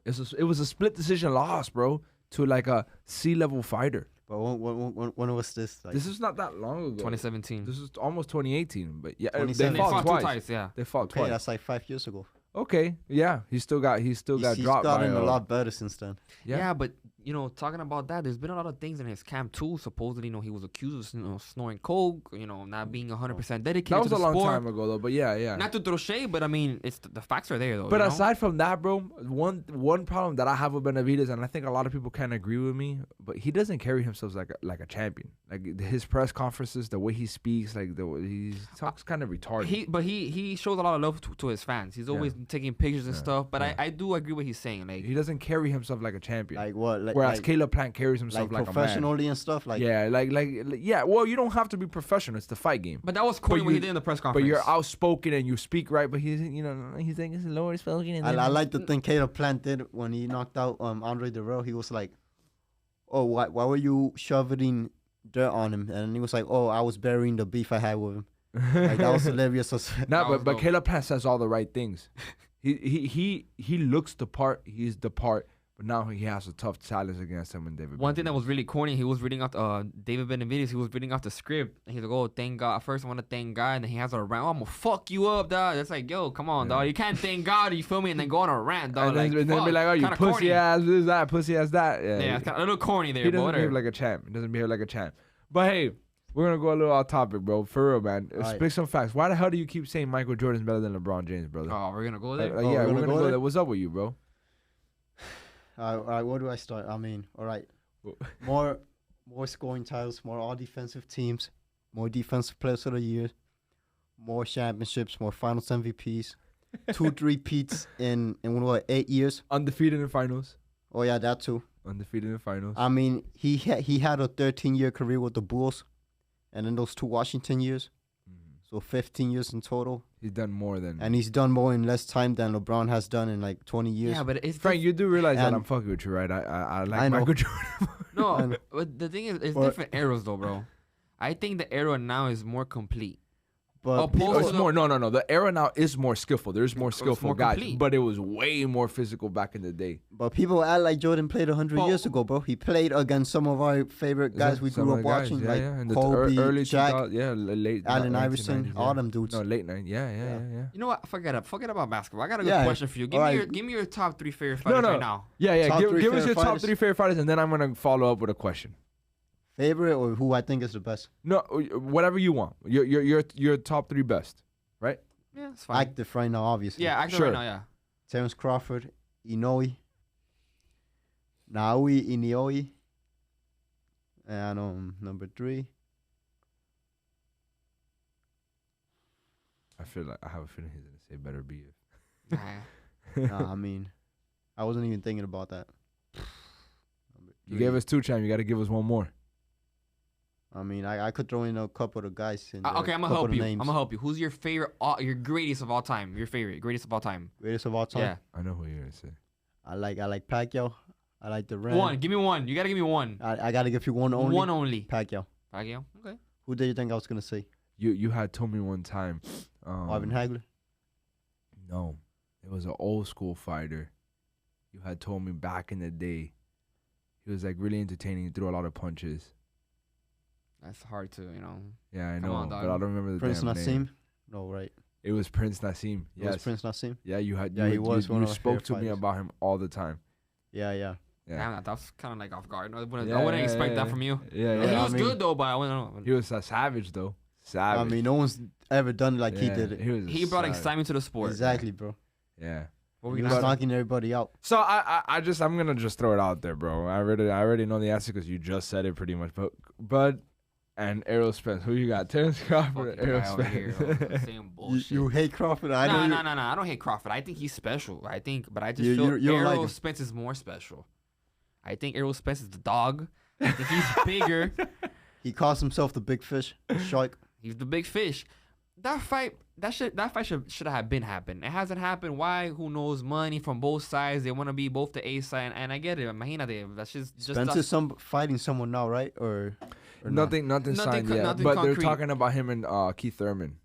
It was a split decision loss, bro, to like a C-level fighter. But when was this? Like, this is not that long ago. 2017. This is almost 2018. But yeah, they fought twice. Twice, yeah. They fought twice. That's like 5 years ago. Okay, yeah, he still got dropped. He's gotten a lot better since then. Yeah, but talking about that, there's been a lot of things in his camp too. Supposedly, he was accused of snoring coke. Not being 100% dedicated. That was to the a long sport. time ago, though. But yeah. Not to throw shade, but I mean, it's the facts are there though. But aside from that, bro, one problem that I have with Benavidez, and I think a lot of people can agree with me, but he doesn't carry himself like a champion. Like his press conferences, the way he speaks, like the way he talks, kind of retarded. He shows a lot of love to his fans. He's always taking pictures and stuff. But I do agree what he's saying. Like he doesn't carry himself like a champion. Like what? Whereas Caleb Plant carries himself like professionally a man. And stuff. Like yeah. Well, you don't have to be professional. It's the fight game. But that was corny what he did in the press conference. But you're outspoken and you speak right. But he's saying it's lower spoken. I like the thing Caleb Plant did when he knocked out Andre Darrell. He was like, "Oh, why were you shoveling dirt on him?" And he was like, "Oh, I was burying the beef I had with him." Like that was hilarious. But Caleb Plant says all the right things. He looks the part. He's the part. But now he has a tough challenge against him and David. One thing that was really corny, he was reading out David Benavidez. He was reading off the script. And he's like, "Oh, thank God." First, I want to thank God. And then he has a rant. "Oh, I'm gonna fuck you up, dog." That's like, yo, come on, dog. You can't thank God. You feel me? And then go on a rant, dog. And then be like, "Oh, you pussy corny. Ass this that, pussy ass that." Yeah, it's kind of a little corny there. He doesn't behave like a champ. But hey, we're gonna go a little off topic, bro. For real, man. Speak some facts. Why the hell do you keep saying Michael Jordan's better than LeBron James, brother? Oh, we're gonna go there. Yeah, we're gonna go there. What's up with you, bro? All right, where do I start? I mean, all right, more scoring titles, more all defensive teams, more defensive players of the year, more championships, more finals MVPs, 2 3-peats in 8 years? Undefeated in finals. Oh yeah, that too. Undefeated in finals. I mean, he had a 13-year career with the Bulls, and in those 2 Washington years, so 15 years in total. He's done more than... And he's done more in less time than LeBron has done in like 20 years. Yeah, but it's... Frank, you do realize that I'm fucking with you, right? I like Michael Jordan. No, but the thing is, it's different eras though, bro. I think the era now is more complete. But Opposed It's to the- more no. The era now is more skillful. There's more skillful more guys, complete. but it was way more physical back in the day. But people act like Jordan played 100 But- years ago, bro. He played against some of our favorite guys we Some grew of up the guys, watching, yeah, like yeah. In the Kobe, early Shaq, 2000s, late Allen 1990s, Iverson, all them dudes. No, late 90s. Yeah. You know what? Forget about basketball. I got a good Yeah, question for you. alright. Give me your top 3 favorite fighters No. right now. Yeah. Top Give, three give us your favorite top fighters. 3 favorite fighters, and then I'm gonna follow up with a question. Favorite or who I think is the best? No, whatever you want. Your top 3 best, right? Yeah, it's fine. Active right now, obviously. Yeah, active Sure. right now. Yeah. Terence Crawford, Inoue, Naui Inoue, and number 3. I feel like I have a feeling he's gonna say better be it. Nah. Nah, I mean, I wasn't even thinking about that. Number You 3. gave us 2, champ. You got to give us one more. I mean, I could throw in a couple of guys. In there, Okay, I'm gonna couple help of you. names. I'm gonna help you. Who's your favorite? Your greatest of all time. Your favorite, greatest of all time. Greatest of all time. Yeah. I know who you're gonna say. I like Pacquiao. I like the Ram. One. Give me one. You gotta give me one. I gotta give you one only. One only. Pacquiao. Pacquiao. Okay. Who did you think I was gonna say? You had told me one time. Marvin Hagler. No, it was an old school fighter. You had told me back in the day. He was like really entertaining. He threw a lot of punches. That's hard to, Yeah, I Come know, on, but dog. I don't remember the Prince damn Nassim. name. No, right. It was Prince Nassim. It was Yes. Prince Nassim. Yeah, you had. Yeah, you, he was you, one you of my spoke favorite to me fighters. about him all the time. Yeah. Yeah. Damn, that was kind of like off guard. I wouldn't Yeah, expect yeah. that from you. Yeah, He yeah. was good though, but I wouldn't know. He was a savage though. Savage. I mean, no one's ever done it like he Yeah, did it. was a He brought savage. excitement to the sport. Exactly, bro. Yeah. What were He you was gonna say? knocking everybody out. So I'm gonna just throw it out there, bro. I already know the answer because you just said it pretty much. But and Errol Spence, who you got? Terence Crawford, Fucking Errol guy over here, Spence. Same bullshit. You hate Crawford? I know. No, you- I don't hate Crawford. I think he's special. But I just You feel don't like Errol him. Spence is more special. I think Errol Spence is the dog. I think he's bigger. He calls himself the big fish, the shark. He's the big fish. That fight should have been happened. It hasn't happened. Why? Who knows? Money from both sides. They want to be both the A side, and I get it. Imagínate. That's just Spencer's fighting someone now, right? Or Nothing signed yet. nothing But concrete. they're talking about him and Keith Thurman.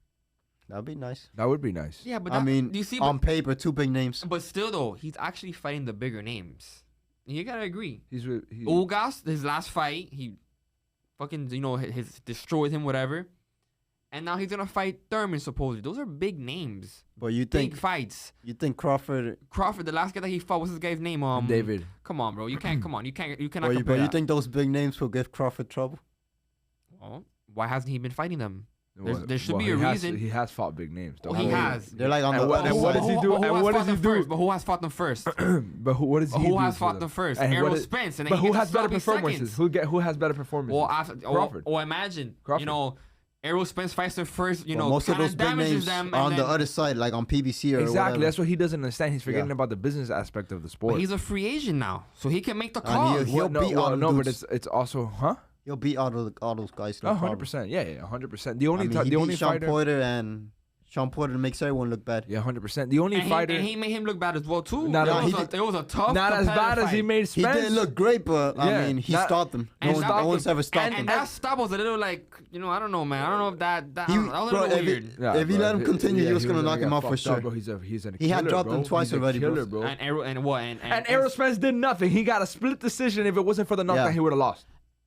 That'd be nice. That would be nice. Yeah, but I mean, do you see? on paper, 2 big names. But still, though, he's actually fighting the bigger names. You gotta agree. He, Ugas, his last fight, he fucking his destroyed him, whatever. And now he's gonna fight Thurman supposedly. Those are big names, But you big think fights. Crawford? Crawford, the last guy that he fought, what's his guy's name? David. Come on, bro. You can't. Come on. You cannot But compare you that. think those big names will give Crawford trouble? Well, why hasn't he been fighting them? Well, there should be a he has- reason. He has fought big names. Well, he has. They're like on And the what- other and what side. does he do? And what does he do? But who has fought them first? But who? What does he do? Who has for fought them first? And Errol what is- Spence. And then But he who gets has a better sloppy performances? seconds. Who has better performances? Well, Crawford. or imagine, Crawford. Errol Spence fights them first, But most of kinda those big damages names them, are on and the then, other side, like on PBC or Exactly. whatever. That's what he doesn't understand. He's forgetting Yeah. about the business aspect of the sport. but he's a free agent now, so he can make the And call. he'll no, beat all them no, but dudes. it's also He'll beat all those guys. No Oh, problem. 100%. Yeah, 100%. The only I mean, ti- he the beat only Sean fighter. Porter, and Sean Porter makes everyone look bad. Yeah, 100%. The only and fighter. he made him look bad as well too. Not- Yeah, it was a tough, not as competitive bad as he fight. made He Spence. didn't look great, but Yeah, I mean, he not- stopped him. and No stopped one's him. ever stopped and him. that stop was a little like, I don't know, man. I don't know if that He- was a bro, little if weird. Yeah, If he bro, let him continue, he was gonna knock get him out for fucked up, sure. Bro. He's a He killer, had dropped bro. him twice He's a already, bro. killer, bro. And Errol Spence did nothing. He got a split decision. If it wasn't for the knockdown, Yeah. he would have lost.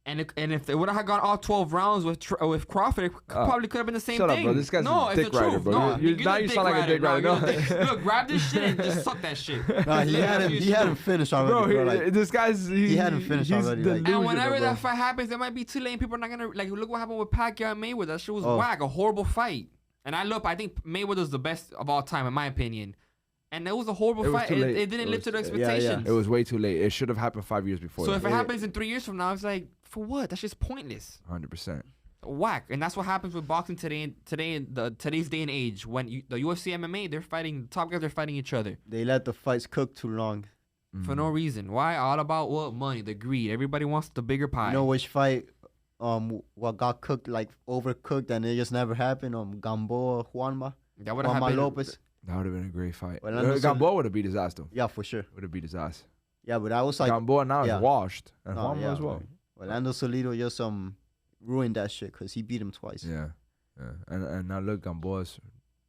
And if they would have gone all 12 rounds with Crawford, it probably could have been the same shut up, thing. bro. This guy's no, a it's dick the rider, truth. bro. No, Now you the sound like a dick rider. No, No. you're a dick- Look, grab this shit and just suck that shit. Nah, he had him finished already, Bro, bro. Like, this guy's. he had him finished he's already, like- delusional, And whenever bro. that fight happens, it might be too late. And people are not gonna look what happened with Pacquiao and Mayweather. That shit was Oh. whack, a horrible fight. And I think Mayweather's the best of all time in my opinion. And it was a horrible It was fight. too late. It didn't It live to the was- expectations. It was way too late. It should have happened 5 years before. So that. if it happens in 3 years from now, it's like, for what? That's just pointless. 100%. Whack. And that's what happens with boxing today's day and age. When the UFC MMA, the top guys are fighting each other they let the fights cook too long. for no reason. Why? All about what? Money, the greed. Everybody wants the bigger pie. You know which fight what got cooked, like overcooked, and it just never happened? Gamboa, Juanma that would have Juanma happened. Lopez. That would have been a great fight. Well, Anderson- Gamboa would have beat his ass, though. Yeah, for sure. Would have beat his ass. Yeah, but I was like, Gamboa now yeah. is washed. And no, Juanma yeah, as well. Orlando Solido just ruined that shit because he beat him twice. Yeah. And now look, Gamboa's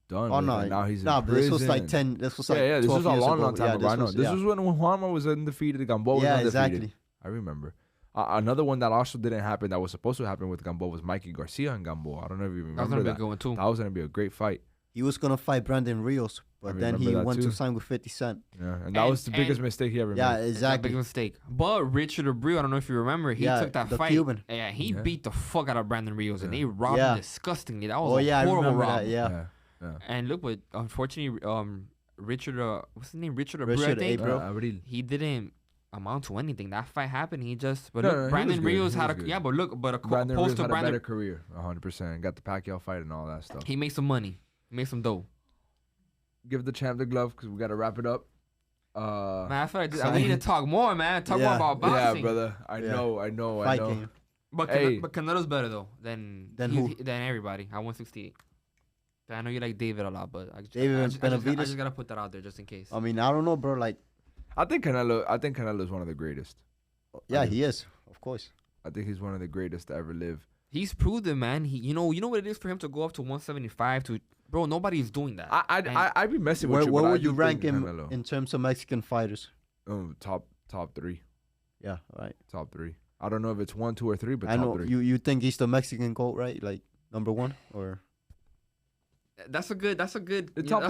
done. Oh with no, it. Now he's in but this was like prison. 10. This was like This 12 was a years long, ago. long time ago. I know. This was when Juanma was undefeated. Gamboa was undefeated. Exactly. I remember. Another one that also didn't happen that was supposed to happen with Gamboa was Mikey Garcia and Gamboa. I don't know if you remember that. That was gonna be going too. That was gonna be a great fight. He was gonna fight Brandon Rios, but then he went to sign with 50 Cent. Yeah, and that was the biggest mistake he ever made. Yeah, It's a exactly. big mistake. But Richard Abreu, I don't know if you remember, he took that the fight. Cuban. Yeah, he beat the fuck out of Brandon Rios, and they robbed Yeah. him disgustingly. That was Oh a yeah, I horrible remember rob. that. Yeah. And look, but unfortunately, Richard, what's his name? Richard Abreu, Richard I think. Abreu. He didn't amount to anything. That fight happened. He just. But No, look, no, he Brandon was good. Rios He had was a good. yeah, but look, but Brandon Rios opposed to had a Brandon, better career, 100%. Got the Pacquiao fight and all that stuff. he made some money. He made some dough. Give the champ the glove because we got to wrap it up. Man, I feel like we need to talk more, man. Talk more about boxing. Yeah, brother. I know. Fight game. But Hey. but Canelo's better though than Who? than everybody at 168. I know you like David a lot, but I just Benavidez? gotta put that out there just in case. I mean, I don't know, bro. Like, I think Canelo is one of the greatest. yeah, he is, of course. I think he's one of the greatest to ever live. He's proved it, man. You know what it is for him to go up to 175 to, bro. Nobody's doing that. I'd be messing with Where you. but I would you do rank think him Canelo. in terms of Mexican fighters? Top 3. Yeah, right. Top 3. I don't know if it's 1, 2, or 3, but I top know 3. you think he's the Mexican GOAT, right? Like number 1 or That's a good Top that's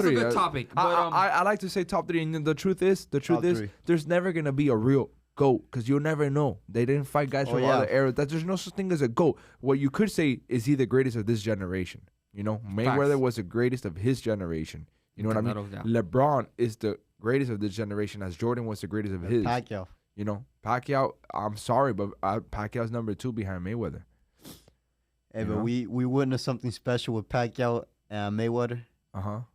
3. a good topic. But, I like to say top 3, and the truth is, Top 3. there's never gonna be a real GOAT because you'll never know. They didn't fight guys from other eras. There's no such thing as a GOAT. What you could say is he the greatest of this generation. You know, Mayweather was the greatest of his generation. You know what I mean? Yeah. LeBron is the greatest of this generation, as Jordan was the greatest of his. Pacquiao. You know, Pacquiao. I'm sorry, but Pacquiao's number 2 behind Mayweather. Hey, You but know? we witnessed something special with Pacquiao and Mayweather.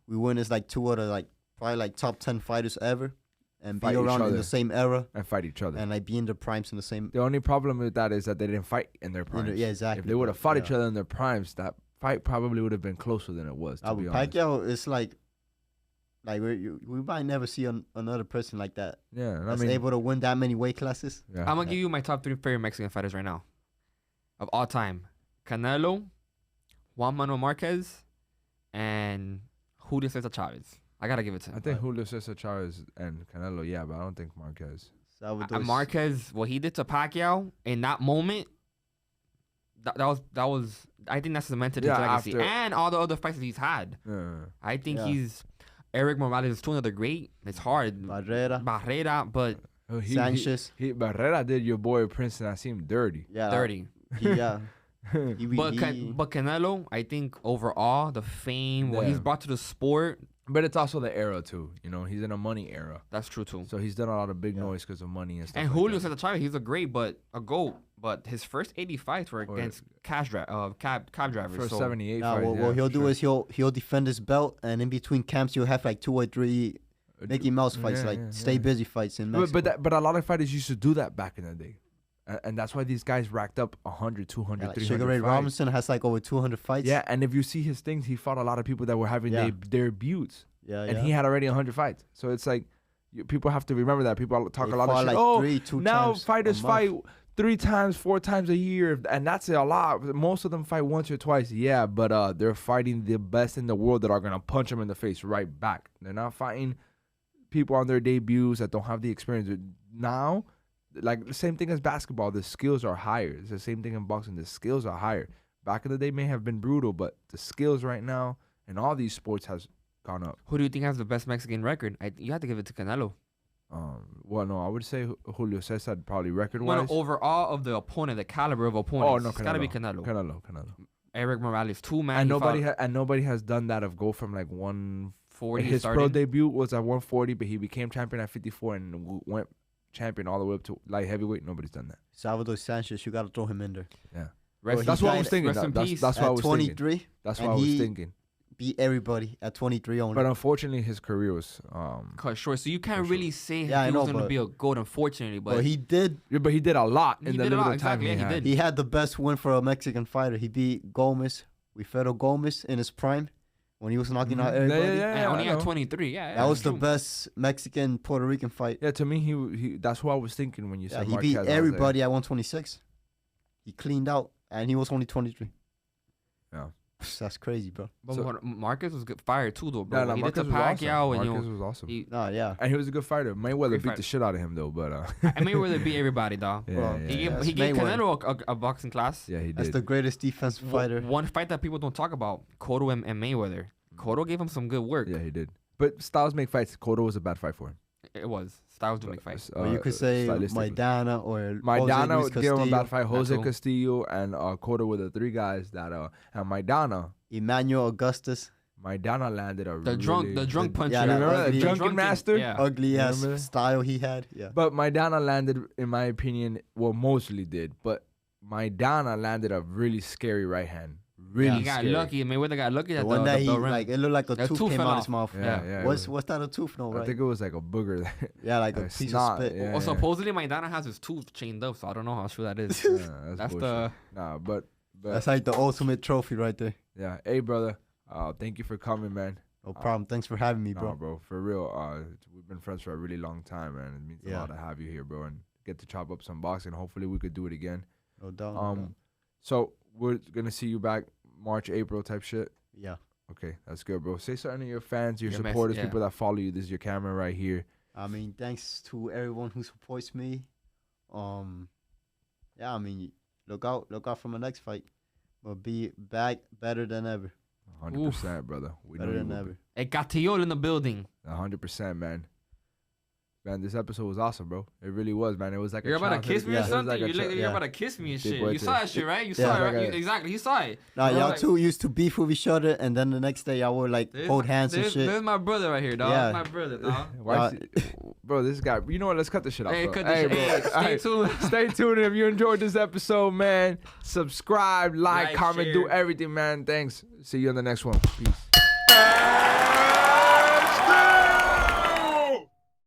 We witnessed like 2 out of like probably like top 10 fighters ever, and Fight be each around in other. the same era And fight each other. and like be in their primes in the same. The only problem with that is that they didn't fight in their primes. Yeah, exactly. If they would have fought each other in their primes, that fight probably would have been closer than it was. To be honest. Pacquiao is like we might never see another person like that. Yeah, I That's mean, able to win that many weight classes. yeah. I'm gonna give you my top 3 favorite Mexican fighters right now, of all time: Canelo, Juan Manuel Marquez, and Julio Cesar Chavez. I gotta give it to him. I think Julio Cesar Chavez and Canelo, yeah, but I don't think Marquez. Marquez, what he did to Pacquiao in that moment, that was. I think that's cemented his legacy after- and all the other fights that he's had. Yeah. I think Yeah. he's Eric Morales is too another great. It's hard. Barrera, but Sanchez. Barrera did your boy Prince Nassim dirty. Yeah, 30. Yeah. But Canelo, I think overall the fame, what he's brought to the sport. But it's also the era too. You know, he's in a money era, That's true too. so he's done a lot of big noise because of money and stuff. And like Julio that. Cesar Chavez, he's a GOAT, but his first 80 fights were against cab drivers. First so 78 Nah, fights. what he'll do is he'll defend his belt, and in between camps you'll have like 2 or 3 Mickey Mouse fights, stay busy fights in Mexico. But a lot of fighters used to do that back in the day, and that's why these guys racked up 100, 200, like 300 Sugar Ray fights. Robinson has like over 200 fights. Yeah, and if you see his things, he fought a lot of people that were having their debuts. Yeah, And he had already 100 fights. So it's like, people have to remember that. People talk They a lot of fought shit. like 2 now times fighters a fight month. 3 times, 4 times a year. And that's a lot. Most of them fight once or twice. Yeah, but they're fighting the best in the world that are going to punch them in the face right back. They're not fighting people on their debuts that don't have the experience. Now, like the same thing as basketball, the skills are higher. It's the same thing in boxing. The skills are higher. Back in the day may have been brutal, but the skills right now in all these sports has gone up. who do you think has the best Mexican record? You have to give it to Canelo. Well, no, I would say Julio Cesar probably record-wise. Well, overall of the opponent, the caliber of opponents. Oh no, It's gotta be Canelo. Canelo. Eric Morales, 2 man. And nobody has done that of go from like 40. His starting. pro debut was at 140, but he became champion at 54 and went champion all the way up to light heavyweight. Nobody's done that. Salvador Sanchez, you got to throw him in there. Yeah, Rest that's in what I peace. was thinking. Rest in peace. That's what I At was thinking. 23, That's and what I was he- thinking. beat everybody at 23 only. But unfortunately, his career was Cut short. So you can't For sure. really say Yeah, I he know, was going to but- be a GOAT, unfortunately. But he did. Yeah, but he did a lot He in the did a little lot, time exactly, he yeah, he had. did. He had the best win for a Mexican fighter. He beat Wilfredo Gomez in his prime when he was knocking out everybody. and only I at know. 23. Yeah, That was the true. best Mexican Puerto Rican fight. Yeah, to me, he that's what I was thinking when you Yeah, said he Marquez. beat I was like, everybody at 126. He cleaned out, and he was only 23. Yeah. That's crazy, bro. But So- Marcus was good fire too, though, bro. Yeah, He did Marcus to was awesome. Pacquiao, and Marcus was awesome. Yeah. And he was a good fighter. Mayweather Great beat fighter. the shit out of him though, but I Mayweather beat everybody, dog. yeah, Well, yeah, He yeah. gave, he gave Mayweather. Canelo a boxing class. Yeah, he That's did. the greatest defensive fighter. One fight that people don't talk about, Cotto and Mayweather. Cotto gave him some good work. Yeah, he did. But Styles make fights. Cotto was a bad fight for him. It was. Styles do make fights. Or you could say stylistically. Maidana or Maidana Jose gave him a Luis bad fight. Jose too. Castillo and Cotto were the three guys that and Maidana. Emmanuel Augustus, Maidana landed a The drunk puncher. yeah, that Remember that ugly- drunken master? Yeah. ugly ass Remember? style he had. Yeah. But Maidana landed, in my opinion, well, mostly did. But Maidana landed a really scary right hand. Really He got scary. lucky. Mayweather got lucky The at one that he the rim. like, it looked like a That tooth tooth came fell out his off. mouth. Yeah, yeah. What's that a tooth? No, I right? think it was like a booger. Yeah, like a a piece snot, of spit. yeah. Well, supposedly Maidana has his tooth chained up, so I don't know how true that is. Yeah, That's bullshit. the Nah, but That's like the ultimate trophy right there. yeah. Hey, brother. Thank you for coming, man. No problem. Thanks for having me, Nah, bro. bro. For real. We've been friends for a really long time, man. It means a Yeah. lot to have you here, bro, and get to chop up some boxing. Hopefully, we could do it again. No doubt. no doubt. So we're gonna see you back March, April type shit. Yeah. Okay, that's good, bro. Say something to your fans, your Your supporters, yeah. people that follow you. This is your camera right here. I mean, thanks to everyone who supports me. Yeah, I mean, look out for my next fight. We'll be back better than ever. 100%, brother. We know Better you than will ever. Hey, Gatillol in the building. be. 100%, man. Man, this episode was awesome, bro. It really was, man. It was like You're a about to childhood- kiss me Yeah. or It was something? like a You're yeah. about to kiss me and Big shit. boy You thing. saw that shit, right? You Yeah. saw it, right? Like a- Exactly. He saw it. Nah, Bro, y'all like- two used to beef with each other, and then the next day y'all would like hold hands and shit. There's my brother right here, dog. Yeah. My brother, dog. Why is he- bro, this guy. You know what? Let's cut this shit off. Hey, bro. cut this shit. bro. Hey, stay Hey, tuned. Stay tuned. If you enjoyed this episode, man, subscribe, like, Like, comment, do share. everything, man. Thanks. See you on the next one. Peace.